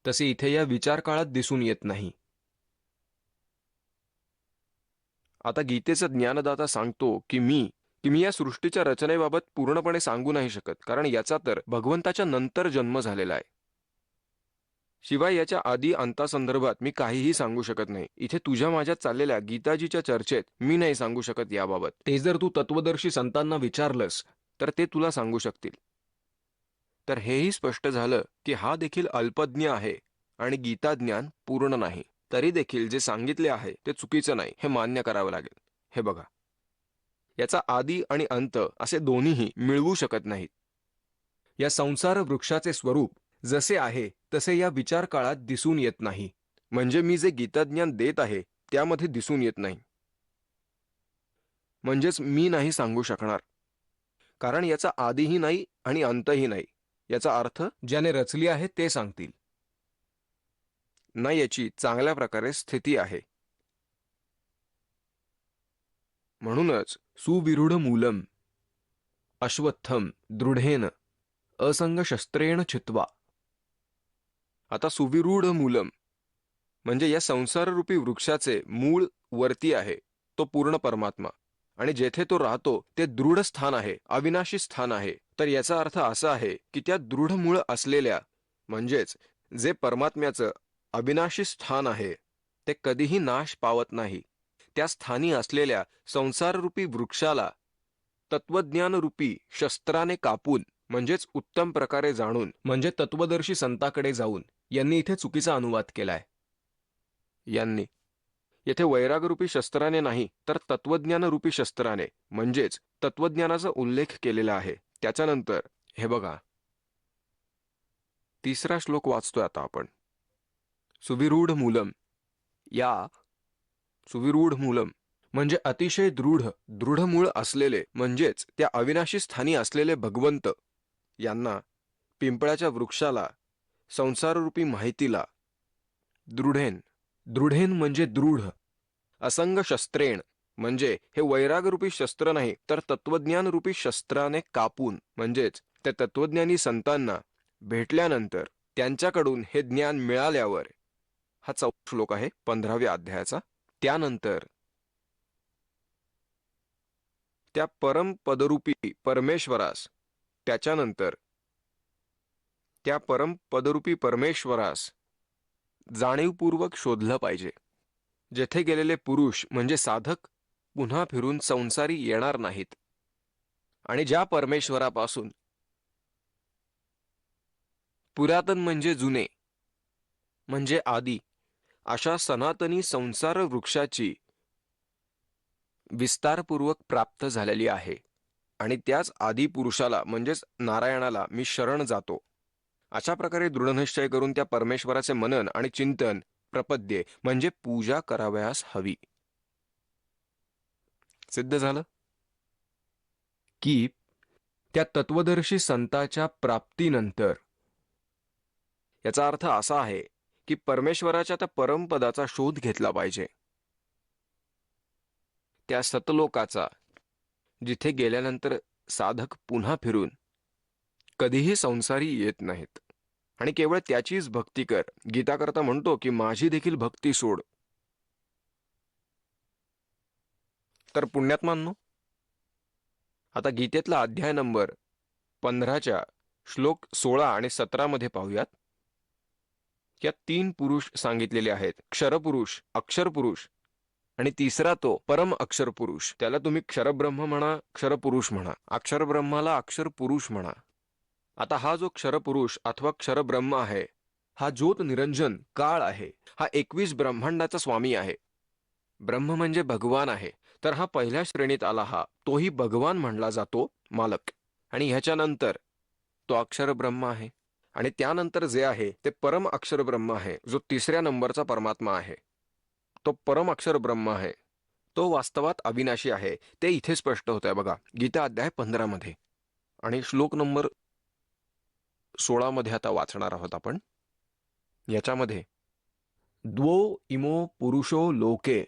तसे इथे या विचार काळात दिसून येत नाही. आता गीतेचा ज्ञानदाता सांगतो की मी या सृष्टीच्या रचनेबाबत पूर्णपणे सांगू नाही शकत, कारण याचा तर भगवंताच्या नंतर जन्म झालेला आहे. शिवाय याच्या आधी अंतासंदर्भात मी काहीही सांगू शकत नाही. इथे तुझ्या माझ्यात चाललेल्या गीताजीच्या चर्चेत मी नाही सांगू शकत याबाबत. ते जर तू तत्वदर्शी संतांना विचारलंस तर ते तुला सांगू शकतील. तर हेही स्पष्ट झालं की हा देखील अल्पज्ञ आहे आणि गीता ज्ञान पूर्ण नाही. तरी देखील जे सांगितले आहे ते चुकीचं नाही हे मान्य करावं लागेल. हे बघा, याचा आदी आणि अंत असे दोन्हीही मिळवू शकत नाहीत. या संसार वृक्षाचे स्वरूप जसे आहे तसे या विचार काळात दिसून येत नाही. म्हणजे मी जे गीताज्ञान देत आहे त्यामध्ये दिसून येत नाही. म्हणजेच मी नाही सांगू शकणार, कारण याचा आदिही नाही आणि अंतही नाही. याचा अर्थ ज्याने रचली आहे ते सांगतील ना याची चांगल्या प्रकारे स्थिती आहे. म्हणूनच सुविरूढ मूलम अश्वत्थम दृढेन असंग शस्त्रेण छित्वा. आता सुविरूढ मूलम म्हणजे या संसाररूपी वृक्षाचे मूळ वरती आहे, तो पूर्ण परमात्मा. आणि जेथे तो राहतो ते दृढ स्थान आहे, अविनाशी स्थान आहे. तर याचा अर्थ असा आहे की त्या दृढ मूळ असलेल्या म्हणजेच जे परमात्म्याचं अविनाशी स्थान आहे ते कधीही नाश पावत नाही. त्या स्थानी असलेल्या संसाररूपी वृक्षाला तत्वज्ञानरूपी शस्त्राने कापून म्हणजेच उत्तम प्रकारे जाणून म्हणजे तत्वदर्शी संताकडे जाऊन यांनी इथे चुकीचा अनुवाद केलाय. यांनी येथे वैरागरूपी शस्त्राने नाही तर तत्वज्ञानरूपी शस्त्राने म्हणजेच तत्वज्ञानाचा उल्लेख केलेला आहे. त्याच्यानंतर हे बघा, तिसरा श्लोक वाचतोय आता आपण. सुविरूढ मूलम, या सुविरूढ मूलम म्हणजे अतिशय दृढ मूळ असलेले म्हणजेच त्या अविनाशी स्थानी असलेले भगवंत यांना, पिंपळाच्या वृक्षाला, संसाररूपी माहितीला दृढेन म्हणजे दृढ, असंग शस्त्रेण म्हणजे हे वैरागरूपी शस्त्र नाही तर तत्वज्ञानरूपी शस्त्राने कापून म्हणजेच त्या तत्वज्ञानी संतांना भेटल्यानंतर त्यांच्याकडून हे ज्ञान मिळाल्यावर. हा 4 श्लोक आहे 15व्या अध्यायाचा. त्यानंतर त्या परमपदरूपी परमेश्वरास, त्याच्यानंतर त्या परमपदरूपी परमेश्वरास जाणीवपूर्वक शोधलं पाहिजे. जेथे गेलेले पुरुष म्हणजे साधक पुन्हा फिरून संसारी येणार नाहीत. आणि ज्या परमेश्वरापासून पुरातन म्हणजे जुने म्हणजे आदी अशा सनातनी संसार वृक्षाची विस्तारपूर्वक प्राप्त झालेली आहे. आणि त्याच आदी पुरुषाला म्हणजेच नारायणाला मी शरण जातो. अशा प्रकारे दृढनिश्चय करून त्या परमेश्वराचे मनन आणि चिंतन प्रपद्ये म्हणजे पूजा करावयास हवी. सिद्ध झालं की त्या तत्वदर्शी संताच्या प्राप्तीनंतर याचा अर्थ असा आहे की परमेश्वराच्या त्या परमपदाचा शोध घेतला पाहिजे, त्या सतलोकाचा, जिथे गेल्यानंतर साधक पुन्हा फिरून कधीही संसारी येत नाहीत आणि केवळ त्याचीच भक्ती कर. गीताकरता म्हणतो की माझी देखील भक्ती सोड. तर पुण्यात्मांनो, आता गीतेतला अध्याय नंबर 15च्या श्लोक 16 आणि 17 मध्ये पाहूयात. या 3 पुरुष सांगितलेले आहेत, क्षरपुरुष, अक्षरपुरुष आणि तिसरा तो परम अक्षर पुरुष. त्याला तुम्ही क्षरब्रह्म म्हणा, क्षरपुरुष म्हणा, अक्षरब्रह्माला अक्षरपुरुष म्हणा. आता हा जो क्षरपुरुष अथवा क्षरब्रह्म आहे, हा ज्योत निरंजन काळ आहे, हा 21 ब्रह्मांडाचा स्वामी आहे. ब्रह्म म्हणजे भगवान आहे, तर हा पहिल्या श्रेणीत आला, हा तोही भगवान म्हणला जातो, मालक. आणि ह्याच्यानंतर तो अक्षर ब्रह्म आहे आणि त्यानंतर जे आहे ते परम अक्षर ब्रह्म आहे, जो 3ऱ्या नंबरचा परमात्मा आहे. तो परम अक्षर ब्रह्म आहे, तो वास्तवात अविनाशी आहे. ते इथे स्पष्ट होत आहे बघा, गीता अध्याय 15 मध्ये. आणि श्लोक नंबर 16 मध्ये आता वाचणार आहोत आपण. याच्यामध्ये द्वो इमो पुरुषो लोके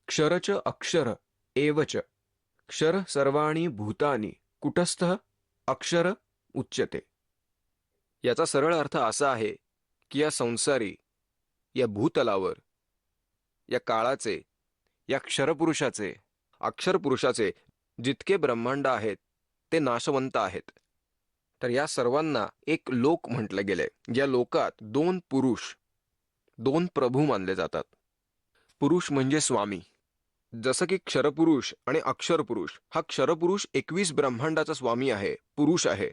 क्षरच अक्षर एवच क्षर सर्वाणी भूतानी कुटस्थ अक्षर उच्यते. याचा सरळ अर्थ असा आहे की या संसारी, या भूतलावर, या काळाचे, या क्षरपुरुषाचे, अक्षरपुरुषाचे जितके ब्रह्मांड आहेत ते नाशवंत आहेत. तर या सर्वांना एक लोक म्हटले गेले. या लोकात 2 पुरुष, 2 प्रभू मानले जातात. पुरुष म्हणजे स्वामी. जसं की क्षरपुरुष आणि अक्षरपुरुष, हा क्षरपुरुष 21 ब्रह्मांडाचा स्वामी आहे, पुरुष आहे.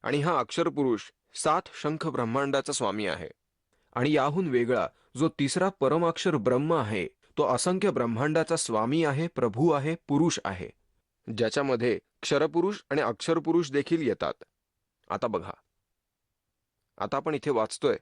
आणि हा अक्षरपुरुष 7 शंख ब्रह्मांडाचा स्वामी आहे. आणि याहून वेगळा जो 3रा परमाक्षर ब्रह्म आहे, तो असंख्य ब्रह्मांडाचा स्वामी आहे, प्रभू आहे, पुरुष आहे, ज्याच्यामध्ये क्षरपुरुष आणि अक्षरपुरुष देखील येतात. आता बघा, आता आपण इथे वाचतोय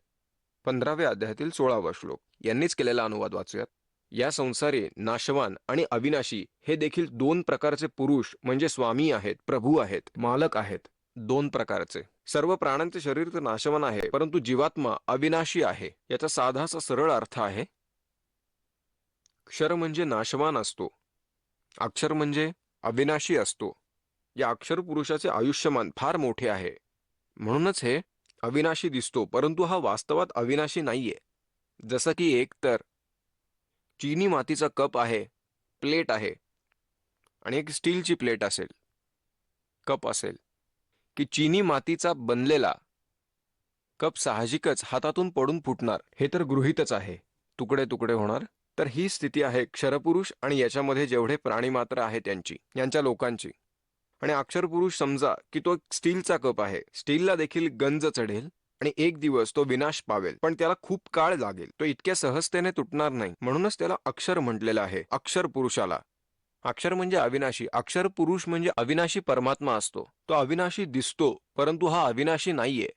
15व्या अध्यायातील 16वा श्लोक. यांनीच केलेला अनुवाद वाचूयात. या संसारी नाशवान आणि अविनाशी हे देखील 2 प्रकारचे पुरुष म्हणजे स्वामी आहेत, प्रभू आहेत, मालक आहेत. 2 प्रकारचे. सर्व प्राण्यांचे शरीर तर नाशवान आहे, परंतु जीवात्मा अविनाशी आहे. याचा साधासा सरळ अर्थ आहे, क्षर म्हणजे नाशवान असतो, अक्षर म्हणजे अविनाशी असतो. या अक्षर पुरुषाचे आयुष्यमान फार मोठे आहे, म्हणूनच हे अविनाशी दिसतो, परंतु हा वास्तवात अविनाशी नाहीये. जसं की एक तर चीनी मातीचा कप आहे, प्लेट आहे, आणि एक स्टीलची प्लेट असेल, कप असेल, की चीनी मातीचा बनलेला कप साहजिकच हातातून पडून फुटणार, हे तर गृहीतच आहे, तुकडे तुकडे होणार. तर ही स्थिती आहे क्षरपुरुष आणि याच्यामध्ये जेवढे प्राणी मात्र आहे त्यांची, यांच्या लोकांची. आणि अक्षरपुरुष समजा की तो स्टीलचा कप आहे, स्टीलला देखील गंज चढेल आणि एक दिवस तो विनाश पावेल, पण त्याला खूप काळ लागेल, तो इतक्या सहजतेने तुटणार नाही. म्हणूनच त्याला अक्षर म्हटलेलं आहे, अक्षर पुरुषाला. अक्षर म्हणजे अविनाशी, अक्षर पुरुष म्हणजे अविनाशी परमात्मा असतो. तो अविनाशी दिसतो, परंतु हा अविनाशी नाहीये.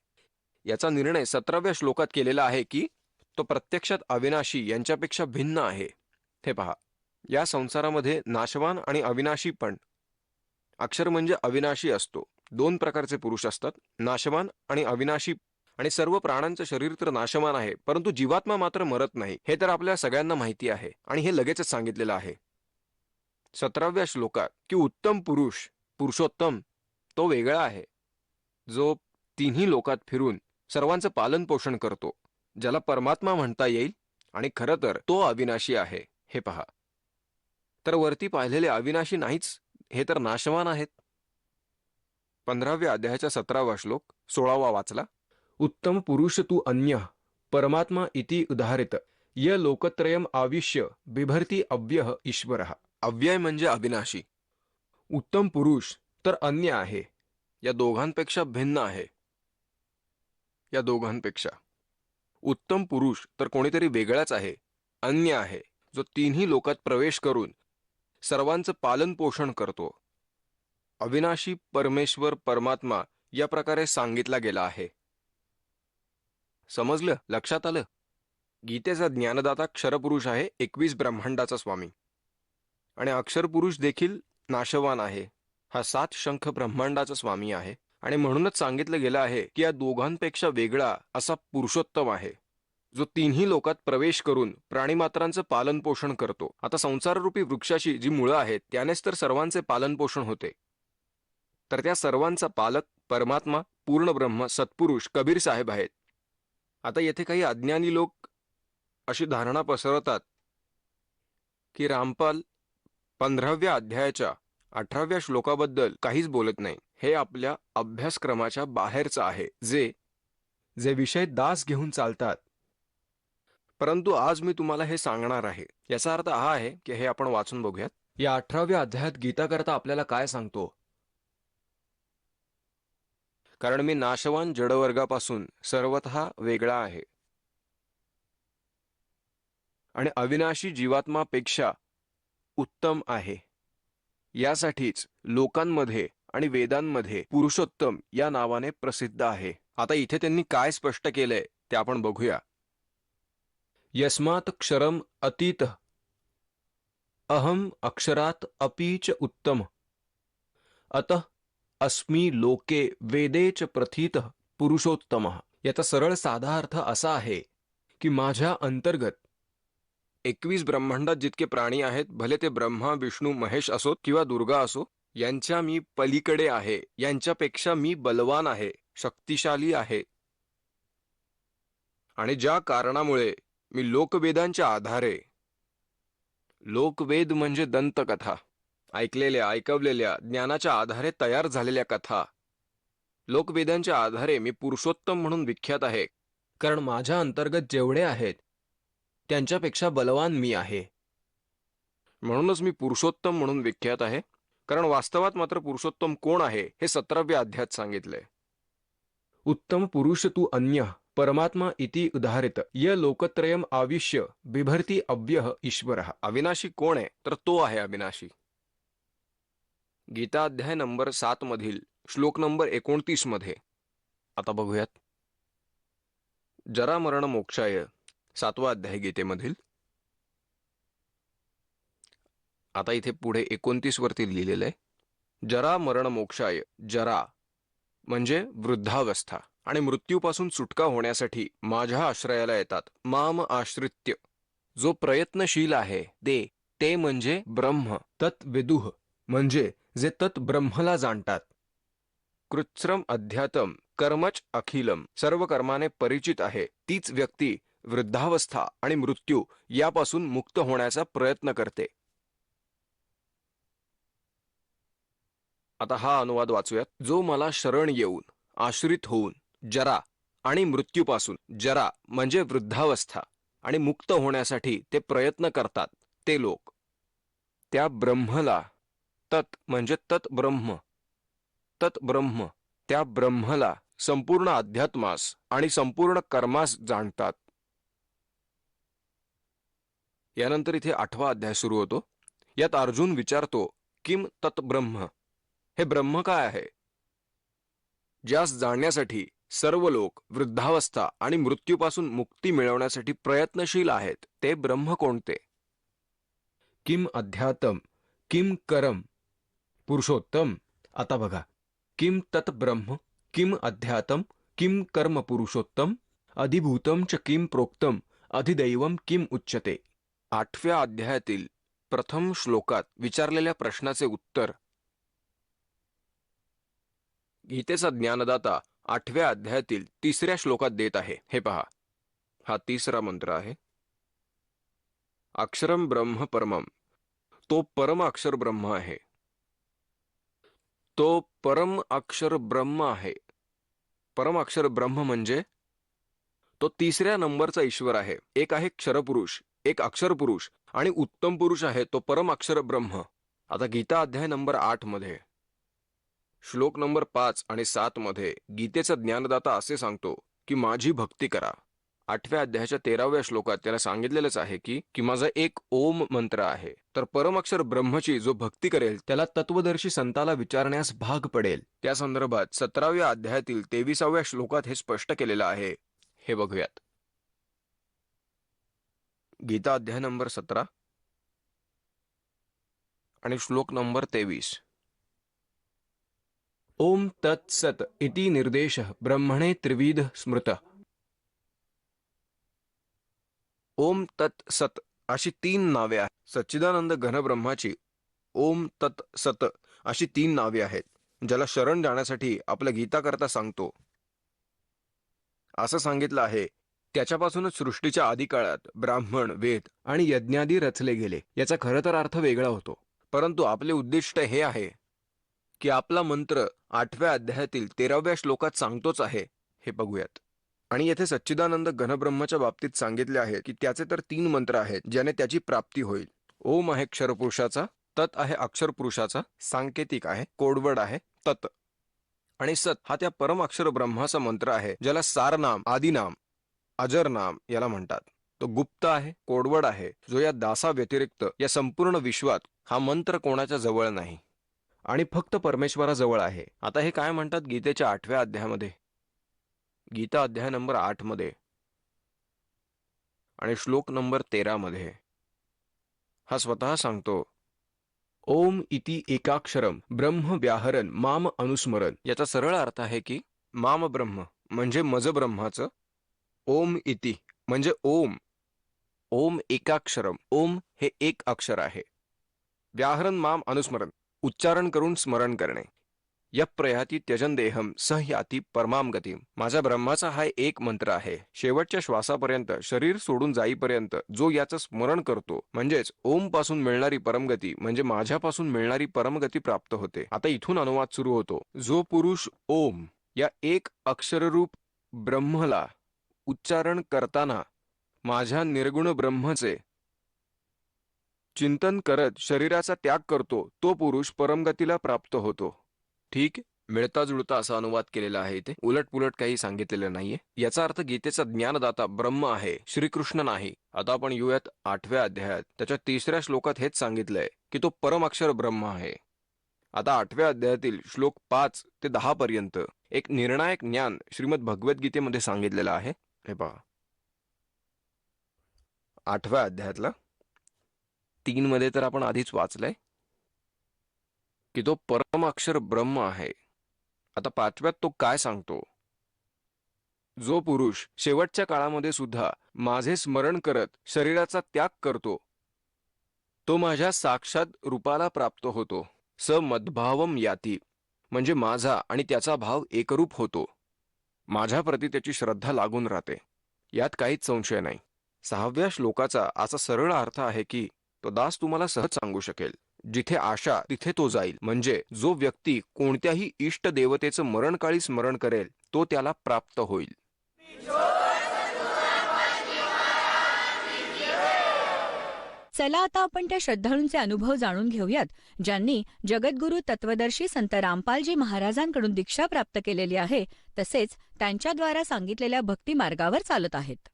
याचा निर्णय 17व्या श्लोकात केलेला आहे की तो प्रत्यक्षात अविनाशी यांच्यापेक्षा भिन्न आहे. हे पहा, या संसारामध्ये नाशवान आणि अविनाशी पण. अक्षर म्हणजे अविनाशी असतो. 2 प्रकारचे पुरुष असतात, नाशवान आणि अविनाशी. आणि सर्व प्राण्यांचं शरीर तर नाशवान आहे, परंतु जीवात्मा मात्र मरत नाही, हे तर आपल्या सगळ्यांना माहिती आहे. आणि हे लगेचच सांगितलेलं आहे 17व्या श्लोकात की उत्तम पुरुष, पुरुषोत्तम, तो वेगळा आहे, जो 3ही लोकात फिरून सर्वांचं पालन पोषण करतो, ज्याला परमात्मा म्हणता येईल. आणि खरं तर तो अविनाशी आहे. हे पहा, तर वरती पाहिलेले अविनाशी नाहीच, हे तर नाशवान आहेत. 15व्या अध्यायाचा 17वा श्लोक 16वा वाचला. उत्तम पुरुष तू अन्य परमात्मा इति उदाहरित य लोकत्रयम आविश्य बिभर्ती अव्यय ईश्वरः. अव्यय म्हणजे अविनाशी, उत्तम पुरुष तर अन्य आहे, या दोघांपेक्षा भिन्न आहे. या दोघांपेक्षा उत्तम पुरुष तर कोणीतरी वेगळाच आहे, अन्य आहे, जो 3ही लोकात प्रवेश करून सर्वांचं पालन पोषण करतो. अविनाशी परमेश्वर परमात्मा या प्रकारे सांगितला गेला आहे. समजलं? लक्षात आलं? गीतेचा ज्ञानदाता क्षरपुरुष आहे, 21 ब्रह्मांडाचा स्वामी. आणि अक्षरपुरुष देखील नाशवान आहे, हा 7 शंख ब्रह्मांडाचा स्वामी आहे. आणि म्हणूनच सांगितलं गेलं आहे की या दोघांपेक्षा वेगळा असा पुरुषोत्तम आहे, जो तिन्ही लोकात प्रवेश करून प्राणीमात्रांचं पालन पोषण करतो. आता संसाररूपी वृक्षाची जी मुळं आहेत त्यानेच तर सर्वांचे पालन पोषण होते. तर त्या सर्वांचा पालक परमात्मा पूर्ण ब्रह्म सत्पुरुष कबीर साहेब आहेत. आता येथे काही अज्ञानी लोक अशी धारणा पसरवतात की रामपाल 15व्या अध्यायाच्या 18व्या श्लोकाबद्दल काहीच बोलत नाही. हे आपल्या अभ्यासक्रमाच्या बाहेरचं आहे, जे विषय दास घेऊन चालतात. परंतु आज मी तुम्हाला हे सांगणार आहे. याचा अर्थ हा आहे की हे आपण वाचून बघूयात. या 18व्या अध्यायात गीता करता आपल्याला काय सांगतो. कारण मी नाशवान जडवर्गापासून सर्वतः वेगळा आहे आणि अविनाशी जीवात्मापेक्षा उत्तम आहे. यासाठीच लोकांमध्ये आणि वेदांमध्ये पुरुषोत्तम या नावाने प्रसिद्ध आहे. आता इथे त्यांनी काय स्पष्ट केलंय ते आपण बघूया. यस्मात् क्षरम अतीत अहम अक्षरात अपीच उत्तम अतः अस्मी लोके वेदेच प्रथित पुरुषोत्तम. याचा सरळ साधा अर्थ असा आहे की माझ्या अंतर्गत 21 ब्रह्मांडात जितके प्राणी आहेत, भले ते ब्रह्मा विष्णू महेश असोत किंवा दुर्गा असो, यांच्या मी पलीकडे आहे. यांच्यापेक्षा मी बलवान आहे, शक्तिशाली आहे. आणि ज्या कारणामुळे मी लोकवेदांच्या आधारे, लोकवेद म्हणजे दंतकथा, ऐकलेल्या ऐकवलेल्या ज्ञानाच्या आधारे तयार झालेल्या कथा, लोकवेदांच्या आधारे मी पुरुषोत्तम म्हणून विख्यात आहे. कारण माझ्या अंतर्गत जेवढे आहेत त्यांच्यापेक्षा बलवान मी आहे. म्हणूनच मी पुरुषोत्तम म्हणून विख्यात आहे. कारण वास्तवात मात्र पुरुषोत्तम कोण आहे हे 17व्या अध्यायात सांगितले. उत्तम पुरुष तू अन्य परमात्मा इति उदाहरित य लोकत्रयम आविश्य बिभर्ती अव्यह ईश्वरः. अविनाशी कोण आहे तर तो आहे अविनाशी. गीता अध्याय नंबर 7 मधील श्लोक नंबर 29 मध्ये आता बघूयात. जरा मरण मोक्षाय 7वा अध्याय गीतेमधील. आता इथे पुढे 29 वरती लिहिलेलं आहे, जरा मरण मोक्षाय. जरा म्हणजे वृद्धावस्था आणि मृत्यूपासून सुटका होण्यासाठी माझ्या आश्रयाला येतात. माम आश्रित्य. जो प्रयत्नशील आहे ते म्हणजे ब्रह्म. तत् विदुः म्हणजे जे तत् ब्रह्मला जाणतात. कृत्स्रम अध्यातम कर्मच अखिलम. सर्व कर्माने परिचित आहे तीच व्यक्ती वृद्धावस्था आणि मृत्यू यापासून मुक्त होण्याचा प्रयत्न करते. आता हा अनुवाद वाचूयात. जो मला शरण येऊन आश्रित होऊन जरा आणि मृत्यूपासून, जरा म्हणजे वृद्धावस्था आणि मुक्त होण्यासाठी ते प्रयत्न करतात ते लोक, त्या ब्रह्मला, तत् म्हणजे तत् ब्रह्म, तत् ब्रह्म त्या ब्रह्मला संपूर्ण अध्यात्मास आणि संपूर्ण कर्मास जाणतात. यानंतर इथे 8वा अध्याय सुरू होतो. यात अर्जुन विचारतो, किम तत् ब्रह्म. हे ब्रह्म काय आहे? ज्यास जाणण्यासाठी सर्व लोक वृद्धावस्था आणि मृत्यूपासून मुक्ती मिळवण्यासाठी प्रयत्नशील आहेत, ते ब्रह्म कोणते? किम अध्यात्म किम करम पुरुषोत्तम. आता बघा, किम तत् ब्रह्म किम अध्यात्म किम कर्म पुरुषोत्तम अधिभूतम च किम प्रोक्तम अधिदैवम किम उच्यते. 8व्या अध्यायातील प्रथम श्लोकात विचारलेल्या प्रश्नाचे उत्तर गीतेचा ज्ञानदाता 8व्या अध्यायातील 3ऱ्या श्लोकात देत आहे. हे पहा, हा 3रा मंत्र आहे. अक्षरम ब्रह्म परमम. तो परम अक्षर ब्रह्म आहे. तो परम अक्षर ब्रह्म आहे. परम अक्षर ब्रह्म म्हणजे तो 3ऱ्या नंबरचा ईश्वर आहे. एक आहे क्षरपुरुष, एक अक्षर पुरुष आणि उत्तम पुरुष आहे तो परम अक्षर ब्रह्म. आता गीता अध्याय नंबर 8 मध्ये श्लोक नंबर 5 आणि 7 मध्ये गीतेचा ज्ञानदाता असे सांगतो की माझी भक्ती करा 8व्या अध्यायाच्या 13व्या श्लोकात त्याला सांगितलेलंच आहे की माझा एक ओम मंत्र आहे. तर परमाक्षर ब्रह्मची जो भक्ती करेल त्याला तत्वदर्शी संताला विचारण्यास भाग पडेल. त्या संदर्भात 17व्या अध्यायातील 23व्या श्लोकात हे स्पष्ट केलेलं आहे. हे बघूयात. गीता अध्याय नंबर 17 आणि श्लोक नंबर 23. ओम तत्सत इति निर्देश ब्रह्मणे त्रिविध स्मृत. ओम तत्सत अशी 3 नावे आहेत. सच्चिदानंद घनब्रह्माची ओम तत्सत अशी 3 नावे आहेत, ज्याला शरण जाण्यासाठी आपल्या गीताकरता सांगतो. असं सांगितलं आहे, त्याच्यापासूनच सृष्टीच्या आदिकाळात ब्राह्मण, वेद आणि यज्ञादी रचले गेले. याचा खरं तर अर्थ वेगळा होतो, परंतु आपले उद्दिष्ट हे आहे की आपला मंत्र 8व्या अध्यायातील 13व्या श्लोकात सांगतोच आहे. हे बघूयात. आणि येथे सच्चिदानंद घनब्रह्माच्या बाबतीत सांगितले आहे की त्याचे तर 3 मंत्र आहेत ज्याने त्याची प्राप्ती होईल. ओम आहे क्षरपुरुषाचा, तत् आहे अक्षर पुरुषाचा, सांकेतिक आहे, कोडवड आहे तत्, आणि सत हा त्या परम अक्षर ब्रह्माचा मंत्र आहे ज्याला सारनाम, आदिनाम, अजरनाम याला म्हणतात. तो गुप्त आहे, कोडवड आहे, जो या दासा व्यतिरिक्त या संपूर्ण विश्वात हा मंत्र कोणाच्या जवळ नाही आणि फक्त परमेश्वराजवळ आहे. आता हे काय म्हणतात गीतेच्या 8व्या अध्यायामध्ये, गीता अध्याय नंबर 8 मध्ये आणि श्लोक नंबर 13 मध्ये हा स्वतः सांगतो, ओम इति एकाक्षरम ब्रह्म व्याहरन माम अनुस्मरण. याचा सरळ अर्थ आहे की माम ब्रह्म म्हणजे मज ब्रह्माचं, ओम इति म्हणजे ओम, ओम एकाक्षरम, ओम हे एक अक्षर आहे, व्याहरन माम अनुस्मरण उच्चारण करून स्मरण करणे, य प्रयाती त्यजन देहम सह याती परमाम गतीम. माझ्या ब्रह्माचा हा एक मंत्र आहे. शेवटच्या श्वासापर्यंत, शरीर सोडून जाईपर्यंत जो याचं स्मरण करतो, म्हणजेच ओम पासून मिळणारी परमगती म्हणजे माझ्यापासून मिळणारी परमगती प्राप्त होते. आता इथून अनुवाद सुरू होतो. जो पुरुष ओम या एक अक्षररूप ब्रह्मला उच्चारण करताना माझ्या निर्गुण ब्रह्मचे चिंतन करत शरीराचा त्याग करतो, तो पुरुष परमगतीला प्राप्त होतो. ठीक, मिळता जुळता असा अनुवाद केलेला आहे. इथे उलट पुलट काही सांगितलेलं नाहीये. याचा अर्थ गीतेचा ज्ञानदाता ब्रह्म आहे, श्रीकृष्ण नाही. आता आपण येऊयात 8व्या अध्यायात. त्याच्या 3ऱ्या श्लोकात हेच सांगितलंय की तो परमाक्षर ब्रह्म आहे. आता 8व्या अध्यायातील श्लोक 5 ते 10 पर्यंत एक निर्णायक ज्ञान श्रीमद भगवद्गीतेमध्ये सांगितलेलं आहे. हे पहा, 8व्या अध्यायातला 3 मध्ये तर आपण आधीच वाचलंय की तो परमाक्षर ब्रह्म आहे. आता 5व्यात तो काय सांगतो, जो पुरुष शेवटच्या काळामध्ये सुद्धा माझे स्मरण करत शरीराचा त्याग करतो, तो माझ्या साक्षात रूपाला प्राप्त होतो. स मद्भावम याती म्हणजे माझा आणि त्याचा भाव एकरूप होतो. माझ्याप्रती त्याची श्रद्धा लागून राहते, यात काहीच संशय नाही. 6व्या श्लोकाचा असा सरळ अर्थ आहे की तो दास तुम्हाला सहज सांगू शकेल, जिथे आशा तिथे तो जाईल. म्हणजे जो व्यक्ती कोणत्याही इष्ट देवतेचं मरणकाळी स्मरण करेल तो त्याला प्राप्त होईल. चला आता आपण त्या श्रद्धाळूंचे अनुभव जाणून घेऊयात, ज्यांनी जगद्गुरू तत्वदर्शी संत रामपालजी महाराजांकडून दीक्षा प्राप्त केलेली आहे, तसेच त्यांच्याद्वारा सांगितलेल्या भक्ती मार्गावर चालत आहेत.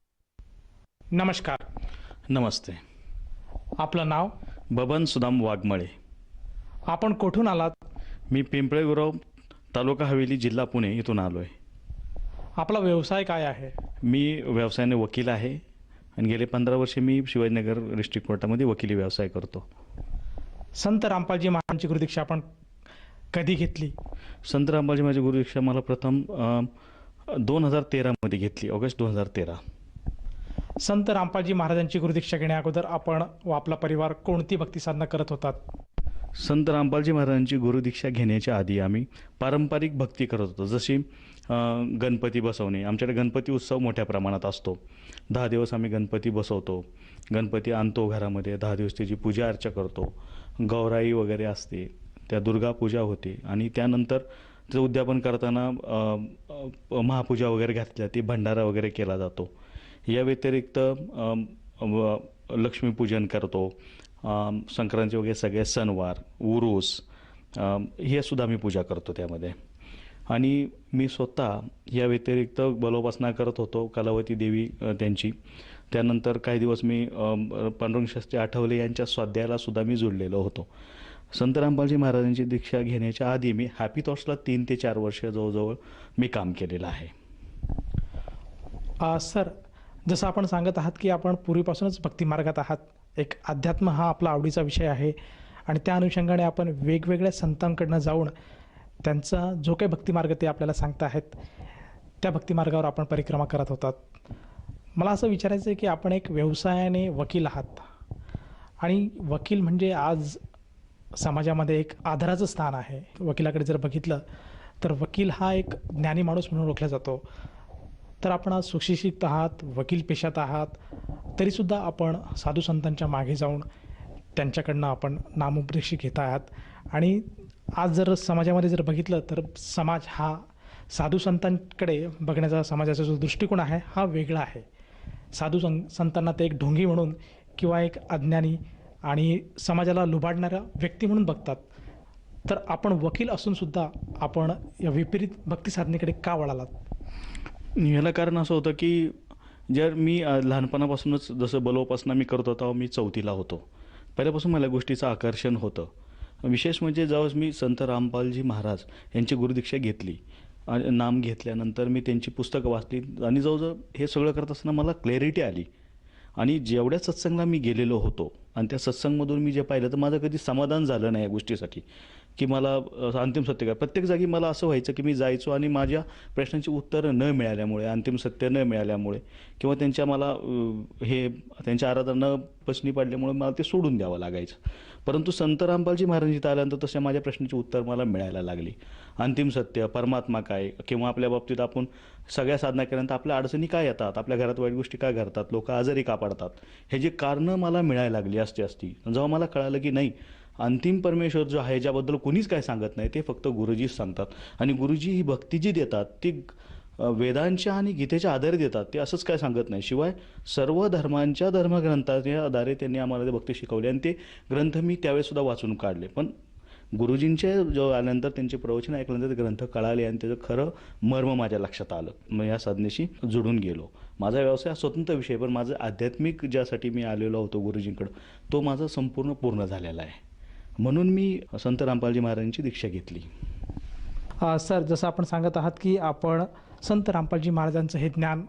नमस्कार. नमस्ते. आपलं नाव? बबन सुदाम वाघमळे. आपण कुठून आलात? मी पिंपळे गुरव, तालुका हवेली, जिल्हा पुणे इथून आलो आहे. आपला व्यवसाय काय आहे? मी व्यवसायाने वकील आहे आणि गेले 15 वर्षे मी शिवाजीनगर डिस्ट्रिक्ट कोर्टामध्ये वकिली व्यवसाय करतो. संत रामपालजी महाराजांची गुरुदीक्षा आपण कधी घेतली? संत रामपालजी माझी गुरुदीक्षा मला प्रथम 2013 मध्ये घेतली, ऑगस्ट 2013. संत रामपालजी महाराजांची गुरुदीक्षा घेण्या अगोदर आपण व आपला परिवार कोणती भक्ती साधना करत होतात? संत रामपालजी महाराजांची गुरुदीक्षा घेण्याच्या आधी आम्ही पारंपरिक भक्ती करत होतो, जशी गणपती बसवणे. आमच्याकडे गणपती उत्सव मोठ्या प्रमाणात असतो. 10 दिवस आम्ही गणपती बसवतो, गणपती आणतो घरामध्ये, 10 दिवस त्याची पूजा अर्चा करतो. गौराई वगैरे असते, त्या दुर्गा पूजा होते आणि त्यानंतर त्याचं उद्यापन करताना महापूजा वगैरे घातली जाते, भंडारा वगैरे केला जातो. या व्यतिरिक्त लक्ष्मीपूजन करतो. संक्रांती वगैरे सगळे सणवार, उरूस हे सुद्धा आम्ही पूजा करतो त्यामध्ये. आणि मी स्वतः या व्यतिरिक्त बलोपासना करत होतो, कलावती देवी त्यांची. त्यानंतर काही दिवस मी पांडुरंग शास्त्री आठवले यांच्या स्वाध्यायाला सुद्धा मी जोडलेलो होतो. संत रामपालजी महाराजांची दीक्षा घेण्याच्या आधी मी हॅपी थॉट्सला 3 ते 4 वर्ष जवळजवळ मी काम केलेलं आहे. सर, जसं आपण सांगत आहात की आपण पूर्वीपासूनच भक्तिमार्गात आहात, एक अध्यात्म हा आपला आवडीचा विषय आहे आणि त्या अनुषंगाने आपण वेगवेगळ्या संतांकडनं जाऊन त्यांचा जो काही भक्तिमार्ग ते आपल्याला सांगत आहेत त्या भक्तिमार्गावर आपण परिक्रमा करत होतात. मला असं विचारायचं आहे की आपण एक व्यवसायाने वकील आहात आणि वकील म्हणजे आज समाजामध्ये एक आदराचं स्थान आहे. वकिलाकडे जर बघितलं तर वकील हा एक ज्ञानी माणूस म्हणून ओळखला जातो. तर आपण आज सुशिक्षित आहात, वकील पेशात आहात, तरीसुद्धा आपण साधू संतांच्या मागे जाऊन त्यांच्याकडनं आपण नामोपदेश घेत आहात. आणि आज जर समाजामध्ये जर बघितलं तर समाज हा साधू संतांकडे बघण्याचा समाजाचा जो दृष्टिकोन आहे हा वेगळा आहे. साधू संतांना ते एक ढोंगी म्हणून किंवा एक अज्ञानी आणि समाजाला लुबाडणारा व्यक्ती म्हणून बघतात. तर आपण वकील असूनसुद्धा आपण या विपरीत भक्ती साधनेकडे का वळालात? ह्याला कारण असं होतं की जर मी लहानपणापासूनच जसं बलोपासना मी करत होतो, मी 4थीला होतो, पहिल्यापासून मला गोष्टीचं आकर्षण होतं. विशेष म्हणजे जेव्हा मी संत रामपालजी महाराज यांची गुरुदीक्षा घेतली आणि नाम घेतल्यानंतर मी त्यांची पुस्तकं वाचली आणि जवळजवळ हे सगळं करत असताना मला क्लॅरिटी आली. आणि जेवढ्या सत्संगला मी गेलेलो होतो आणि त्या सत्संगमधून मी जे पाहिलं तर माझं कधी समाधान झालं नाही या गोष्टीसाठी की मला अंतिम सत्य काय. प्रत्येक जागी मला असं व्हायचं की मी जायचो आणि माझ्या प्रश्नांची उत्तरं न मिळाल्यामुळे, अंतिम सत्य न मिळाल्यामुळे किंवा त्यांच्या आराधना न पसनी पडल्यामुळे मला ते सोडून द्यावं लागायचं. परंतु संत रामपालजी महाराज इथं आल्यानंतर तशा माझ्या प्रश्नाची उत्तर मला मिळायला लागली. अंतिम सत्य, परमात्मा काय, किंवा आपल्या बाबतीत आपण सगळ्या साधना केल्यानंतर आपल्या अडचणी काय येतात, आपल्या घरात वाईट गोष्टी काय घडतात, लोक आजारी का पडतात, ह्याची कारणं मला मिळायला लागली असती. जेव्हा मला कळालं की नाही, अंतिम परमेश्वर जो आहे ज्याबद्दल कोणीच काय सांगत नाही, ते फक्त गुरुजीच सांगतात. आणि गुरुजी ही भक्ती जी देतात ती वेदांच्या आणि गीतेच्या आधारे देतात. ते असंच काय सांगत नाही. शिवाय सर्व धर्मांच्या धर्मग्रंथाच्या आधारे त्यांनी आम्हाला ते भक्ती शिकवली आणि ते ग्रंथ मी त्यावेळेसुद्धा वाचून काढले. पण गुरुजींच्या जो आल्यानंतर त्यांचे प्रवचन ऐकल्यानंतर ते ग्रंथ कळाले आणि त्याचं खरं मर्म माझ्या लक्षात आलं. मग या साधनेशी जुळून गेलो. माझा व्यवसाय हा स्वतंत्र विषय, पण माझं आध्यात्मिक ज्यासाठी मी आलेलो होतो गुरुजींकडं, तो माझा संपूर्ण पूर्ण झालेला आहे. म्हणून मी संत रामपालजी महाराजांची दीक्षा घेतली. सर, जसं आपण सांगत आहात की आपण संत रामपालजी महाराजांचं हे ज्ञान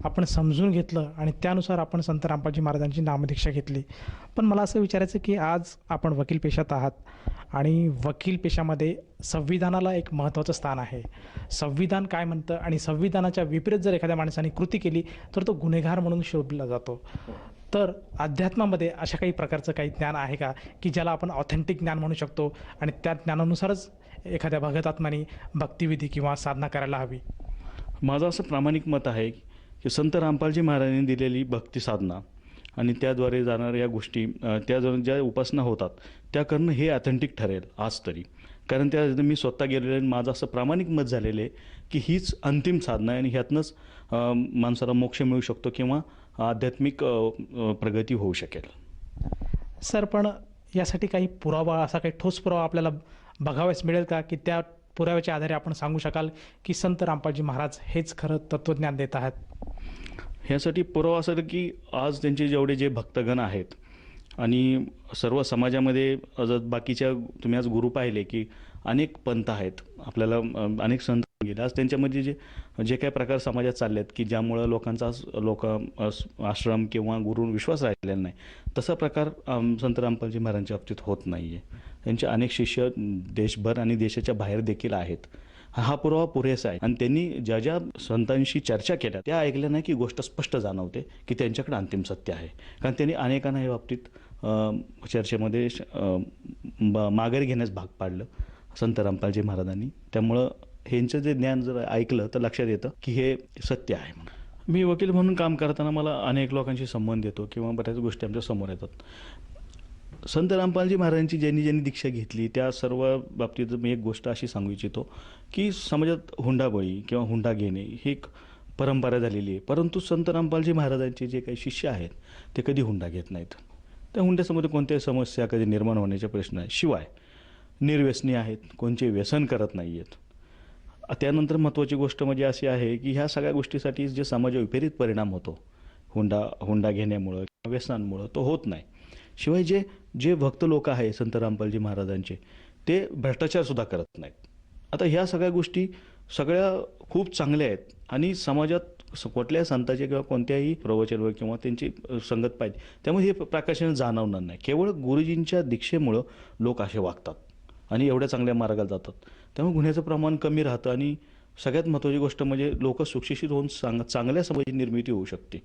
आपण समजून घेतलं आणि त्यानुसार आपण संत रामपालजी महाराजांची नामदीक्षा घेतली. पण मला असं विचारायचं की आज आपण वकील पेशात आहात आणि वकील पेशामध्ये संविधानाला एक महत्त्वाचं स्थान आहे. संविधान काय म्हणतं आणि संविधानाच्या विपरीत जर एखाद्या माणसाने कृती केली तर तो गुन्हेगार म्हणून शोधला जातो. तर अध्यात्मामध्ये अशा काही प्रकारचं काही ज्ञान आहे का की ज्याला आपण ऑथेंटिक ज्ञान म्हणू शकतो आणि त्या ज्ञानानुसारच एखाद्या भगत आत्माने भक्तिविधी किंवा साधना करायला हवी? माझं असं प्रामाणिक मत आहे की संत रामपालजी महाराजांनी दिलेली भक्ती साधना आणि त्याद्वारे जाणाऱ्या या गोष्टी, त्याद्वारे ज्या उपासना होतात त्या करणं हे ऑथेंटिक ठरेल आज तरी. कारण त्या मी स्वतः गेलेले आणि माझं असं प्रामाणिक मत झालेलं आहे की हीच अंतिम साधना आहे आणि ह्यातनंच माणसाला मोक्ष मिळू शकतो किंवा आध्यात्मिक प्रगती होऊ शकेल. सर, पण यासाठी काही पुरावा, असा काही ठोस पुरावा आपल्याला बघावयास मिळेल का की त्या पुराव्याच्या आधारे आपण सांगू शकाल की संत रामपालजी महाराज हेच खरं तत्त्वज्ञान देत आहेत? ह्यासाठी पुरावा असं की आज त्यांचे जेवढे जे भक्तगण आहेत आणि सर्व समाजामध्ये बाकीच्या तुम्ही आज गुरु पाहिले की अनेक पंथ आहेत, आपल्याला अनेक संत गेले. आज त्यांच्यामध्ये जे काही प्रकार समाजात चालले आहेत की ज्यामुळं लोक आश्रम किंवा गुरु विश्वास राहिलेला नाही, तसा प्रकार संत रामपालजी महाराजांच्या बाबतीत होत नाही आहे. त्यांचे अनेक शिष्य देशभर आणि देशाच्या बाहेर देखील आहेत. हा पुरावा पुरेसा आहे. आणि त्यांनी ज्या ज्या संतांशी चर्चा केल्या त्या ऐकल्या नाही की गोष्ट स्पष्ट जाणवते की त्यांच्याकडे अंतिम सत्य आहे. कारण त्यांनी अनेकांना या बाबतीत चर्चेमध्ये माघारी घेण्यास भाग पाडलं संत रामपालजी महाराजांनी. त्यामुळं ह्यांचं जे ज्ञान जर ऐकलं तर लक्षात येतं की हे सत्य आहे म्हणून. मी वकील म्हणून काम करताना मला अनेक लोकांशी संबंध येतो किंवा बऱ्याच गोष्टी आमच्या समोर येतात. संत रामपालजी महाराजांची ज्यांनी दीक्षा घेतली त्या सर्व बाबतीत मी एक गोष्ट अशी सांगू इच्छितो की समाजात हुंडाबळी किंवा हुंडा घेणे ही एक परंपरा झालेली आहे. परंतु संत रामपालजी महाराजांचे जे काही शिष्य आहेत ते कधी हुंडा घेत नाहीत. त्या हुंड्यासमोर कोणत्याही समस्या कधी निर्माण होण्याचे प्रश्न आहे. शिवाय निर्व्यसनी आहेत, कोणते व्यसन करत नाही आहेत. त्यानंतर महत्त्वाची गोष्ट म्हणजे अशी आहे की ह्या सगळ्या गोष्टीसाठी जे समाजावर विपरीत परिणाम होतो हुंडा घेण्यामुळं किंवा व्यसनांमुळं तो होत नाही. शिवाय जे जे भक्त लोक आहे संत रामपालजी महाराजांचे ते भ्रष्टाचारसुद्धा करत नाहीत. आता ह्या सगळ्या गोष्टी सगळ्या खूप चांगल्या आहेत आणि समाजात कुठल्याही संताचे किंवा कोणत्याही प्रवचनवर किंवा त्यांची संगत पाहिजे त्यामुळे हे प्रकाशन जाणवणार नाही. केवळ गुरुजींच्या दीक्षेमुळं लोक असे वागतात आणि एवढ्या चांगल्या मार्गाला जातात. त्यामुळे गुन्ह्याचं प्रमाण कमी राहतं आणि सगळ्यात महत्त्वाची गोष्ट म्हणजे लोक सुशिक्षित होऊन चांगल्या समाजाची निर्मिती होऊ शकते.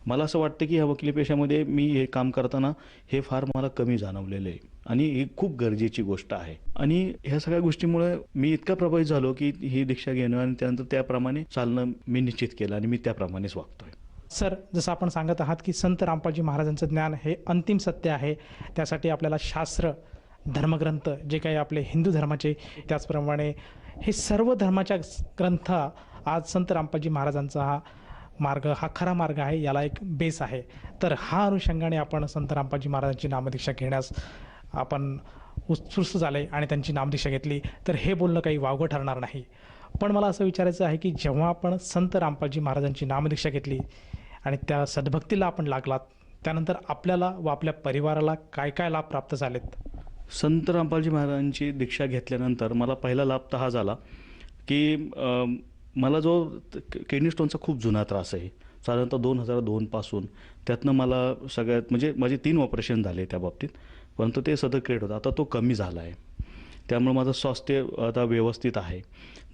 मला असं वाटतं की ह्या वकिली पेशामध्ये मी हे काम करताना हे फार मला कमी जाणवलेलं आहे आणि ही खूप गरजेची गोष्ट आहे. आणि ह्या सगळ्या गोष्टीमुळे मी इतका प्रभावित झालो की ही दीक्षा घेणं आणि त्यानंतर त्याप्रमाणे चालणं मी निश्चित केलं आणि मी त्याप्रमाणेच वागतोय. सर, जसं आपण सांगत आहात की संत रामपालजी महाराजांचं ज्ञान हे अंतिम सत्य आहे. त्यासाठी आपल्याला शास्त्र, धर्मग्रंथ जे काही आपले हिंदू धर्माचे, त्याचप्रमाणे हे सर्व धर्माच्या ग्रंथ आज संत रामपालजी महाराजांचा हा खरा मार्ग आहे, याला एक बेस आहे. तर हा अनुषंगाने आपण संत रामपालजी महाराजांची नामदीक्षा घेण्यास आपण उत्सुक झाले आणि त्यांची नामदीक्षा घेतली तर हे बोलणं काही वावगं ठरणार नाही. पण मला असं विचारायचं आहे की जेव्हा आपण संत रामपालजी महाराजांची नामदीक्षा घेतली आणि त्या सद्भक्तीला आपण लागलात, त्यानंतर आपल्याला व आपल्या परिवाराला काय काय लाभ प्राप्त झालेत? संत रामपालजी महाराजांची दीक्षा घेतल्यानंतर मला पहिला लाभ तर हा झाला की मला जो किडनी स्टोनचा खूप जुना त्रास आहे, साधारणतः 2002 पासून, त्यातनं मला सगळ्यात म्हणजे माझे 3 ऑपरेशन झाले त्या बाबतीत, परंतु ते सतत क्रिएट होतं. आता तो कमी झाला आहे, त्यामुळे माझं स्वास्थ्य आता व्यवस्थित आहे.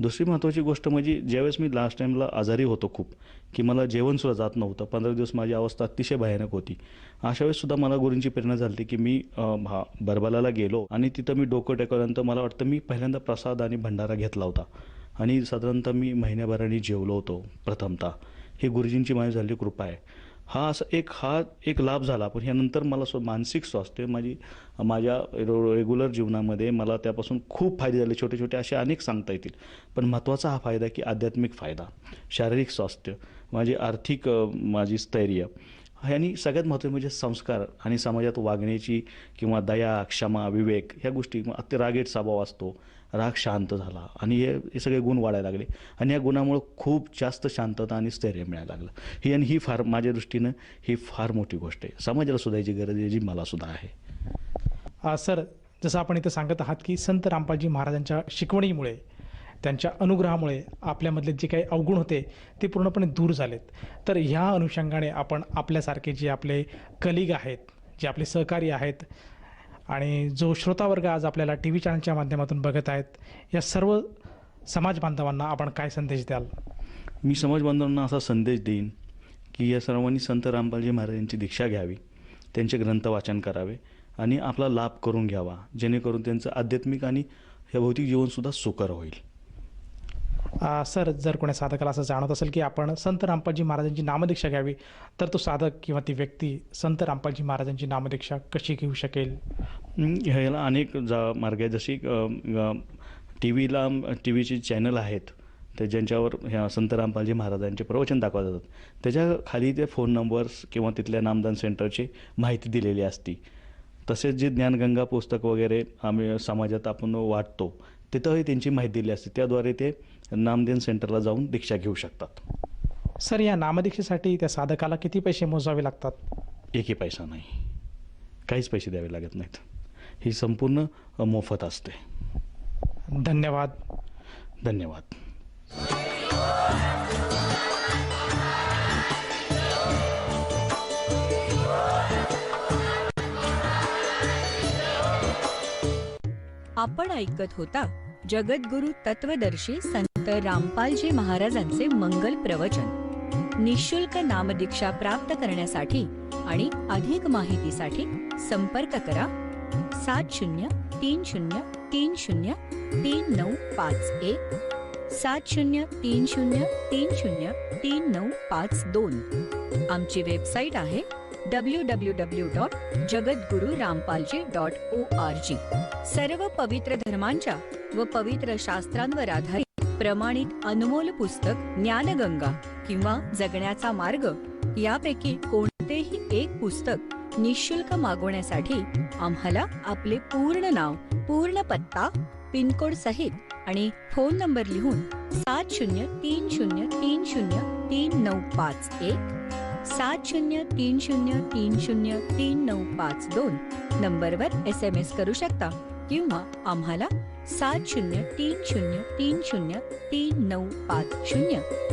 दुसरी महत्त्वाची गोष्ट म्हणजे ज्यावेळेस मी लास्ट टाईमला आजारी होतो खूप, की मला जेवणसुद्धा जात नव्हतं, 15 दिवस माझी अवस्था अतिशय भयानक होती. अशा वेळेससुद्धा मला गुरूंची प्रेरणा झाली की मी बरबालाला गेलो आणि तिथं मी डोकं टेकल्यानंतर मला वाटतं मी पहिल्यांदा प्रसाद आणि भंडारा घेतला होता आणि साधारणतः मी महिन्याभराने जेवलो होतो प्रथमतः. ही गुरुजींची माझी झालेली कृपा आहे. हा एक लाभ झाला. पण ह्यानंतर मला मानसिक स्वास्थ्य माझ्या रेग्युलर जीवनामध्ये मला त्यापासून खूप फायदे झाले. छोटे छोटे असे अनेक सांगता येतील, पण महत्त्वाचा हा फायदा की आध्यात्मिक फायदा, शारीरिक स्वास्थ्य, माझी आर्थिक माझी स्थैर्य आणि सगळ्यात महत्त्वाचे म्हणजे संस्कार आणि समाजात वागण्याची किंवा दया, क्षमा, विवेक ह्या गोष्टी. अति रागीट स्वभाव असतो, राग शांत झाला आणि हे सगळे गुण वाढायला लागले आणि या गुणामुळं खूप जास्त शांतता आणि स्थैर्य मिळायला लागलं. ही फार माझ्या दृष्टीनं ही फार मोठी गोष्ट आहे. समाजाला सुधारायची गरज आहे, जी मला सुद्धा आहे. सर, जसं आपण इथं सांगत आहात की संत रामपालजी महाराजांच्या शिकवणीमुळे, त्यांच्या अनुग्रहामुळे आपल्यामधले जे काही अवगुण होते ते पूर्णपणे दूर झालेत. तर ह्या अनुषंगाने आपण आपल्यासारखे जे आपले कलिग आहेत, जे आपले सहकारी आहेत आणि जो श्रोतावर्ग आज आपल्याला टी व्ही चॅनलच्या माध्यमातून बघत आहेत, या सर्व समाज बांधवांना आपण काय संदेश द्याल? मी समाज बांधवांना असा संदेश देईन की या सर्वांनी संत रामपालजी महाराजांची दीक्षा घ्यावी, त्यांचे ग्रंथ वाचन करावे आणि आपला लाभ करून घ्यावा, जेणेकरून त्यांचं आध्यात्मिक आणि हे भौतिक जीवनसुद्धा सुकर होईल. सर, जर कोणी साधकाला असं जाणवत असेल की आपण संत रामपालजी महाराजांची नामदीक्षा घ्यावी, तर तो साधक किंवा ती व्यक्ती संत रामपालजी महाराजांची नामदीक्षा कशी घेऊ शकेल? ह्याला अनेक मार्ग आहेत. जशी टी व्हीचे चॅनल आहेत ते ज्यांच्यावर ह्या संत रामपालजी महाराजांचे प्रवचन दाखवले जातात, त्याच्या खाली ते फोन नंबर्स किंवा तिथल्या नामदान सेंटरची माहिती दिलेली असती. तसेच जे ज्ञानगंगा पुस्तक वगैरे आम्ही समाजात आपण वाटतो तिथंही त्यांची माहिती दिली असते. त्याद्वारे ते नामदान सेंटरला जाऊन दीक्षा घेऊ शकतात. सर, या नामदीक्षेसाठी त्या साधकाला किती पैसे मोजावे लागतात? एकही पैसा नाही, काहीच पैसे द्यावे लागत नाहीत. ही संपूर्ण मोफत असते. धन्यवाद. धन्यवाद. आपण ऐकत होता जगद्गुरु तत्वदर्शी संत रामपालजी महाराजांचे मंगल प्रवचन. निःशुल्क नामदीक्षा प्राप्त करण्यासाठी आणि अधिक माहितीसाठी संपर्क करा 7030303951 7030303952. आमची वेबसाईट आहे www.jagadgururampalji.org. सर्व पवित्र धर्मांच्या व पवित्र शास्त्रांवर आधारित प्रमाणित अनमोल पुस्तक ज्ञानगंगा किंवा जगण्याचा मार्ग यापैकी कोणतेही एक पुस्तक निःशुल्क मागवण्यासाठी आम्हाला आपले पूर्ण नाव, पूर्ण पत्ता, पिनकोड सहित आणि फोन नंबर लिहून 7030303951 7030303952 नंबरवर SMS करू शकता किंवा आम्हाला 7030303950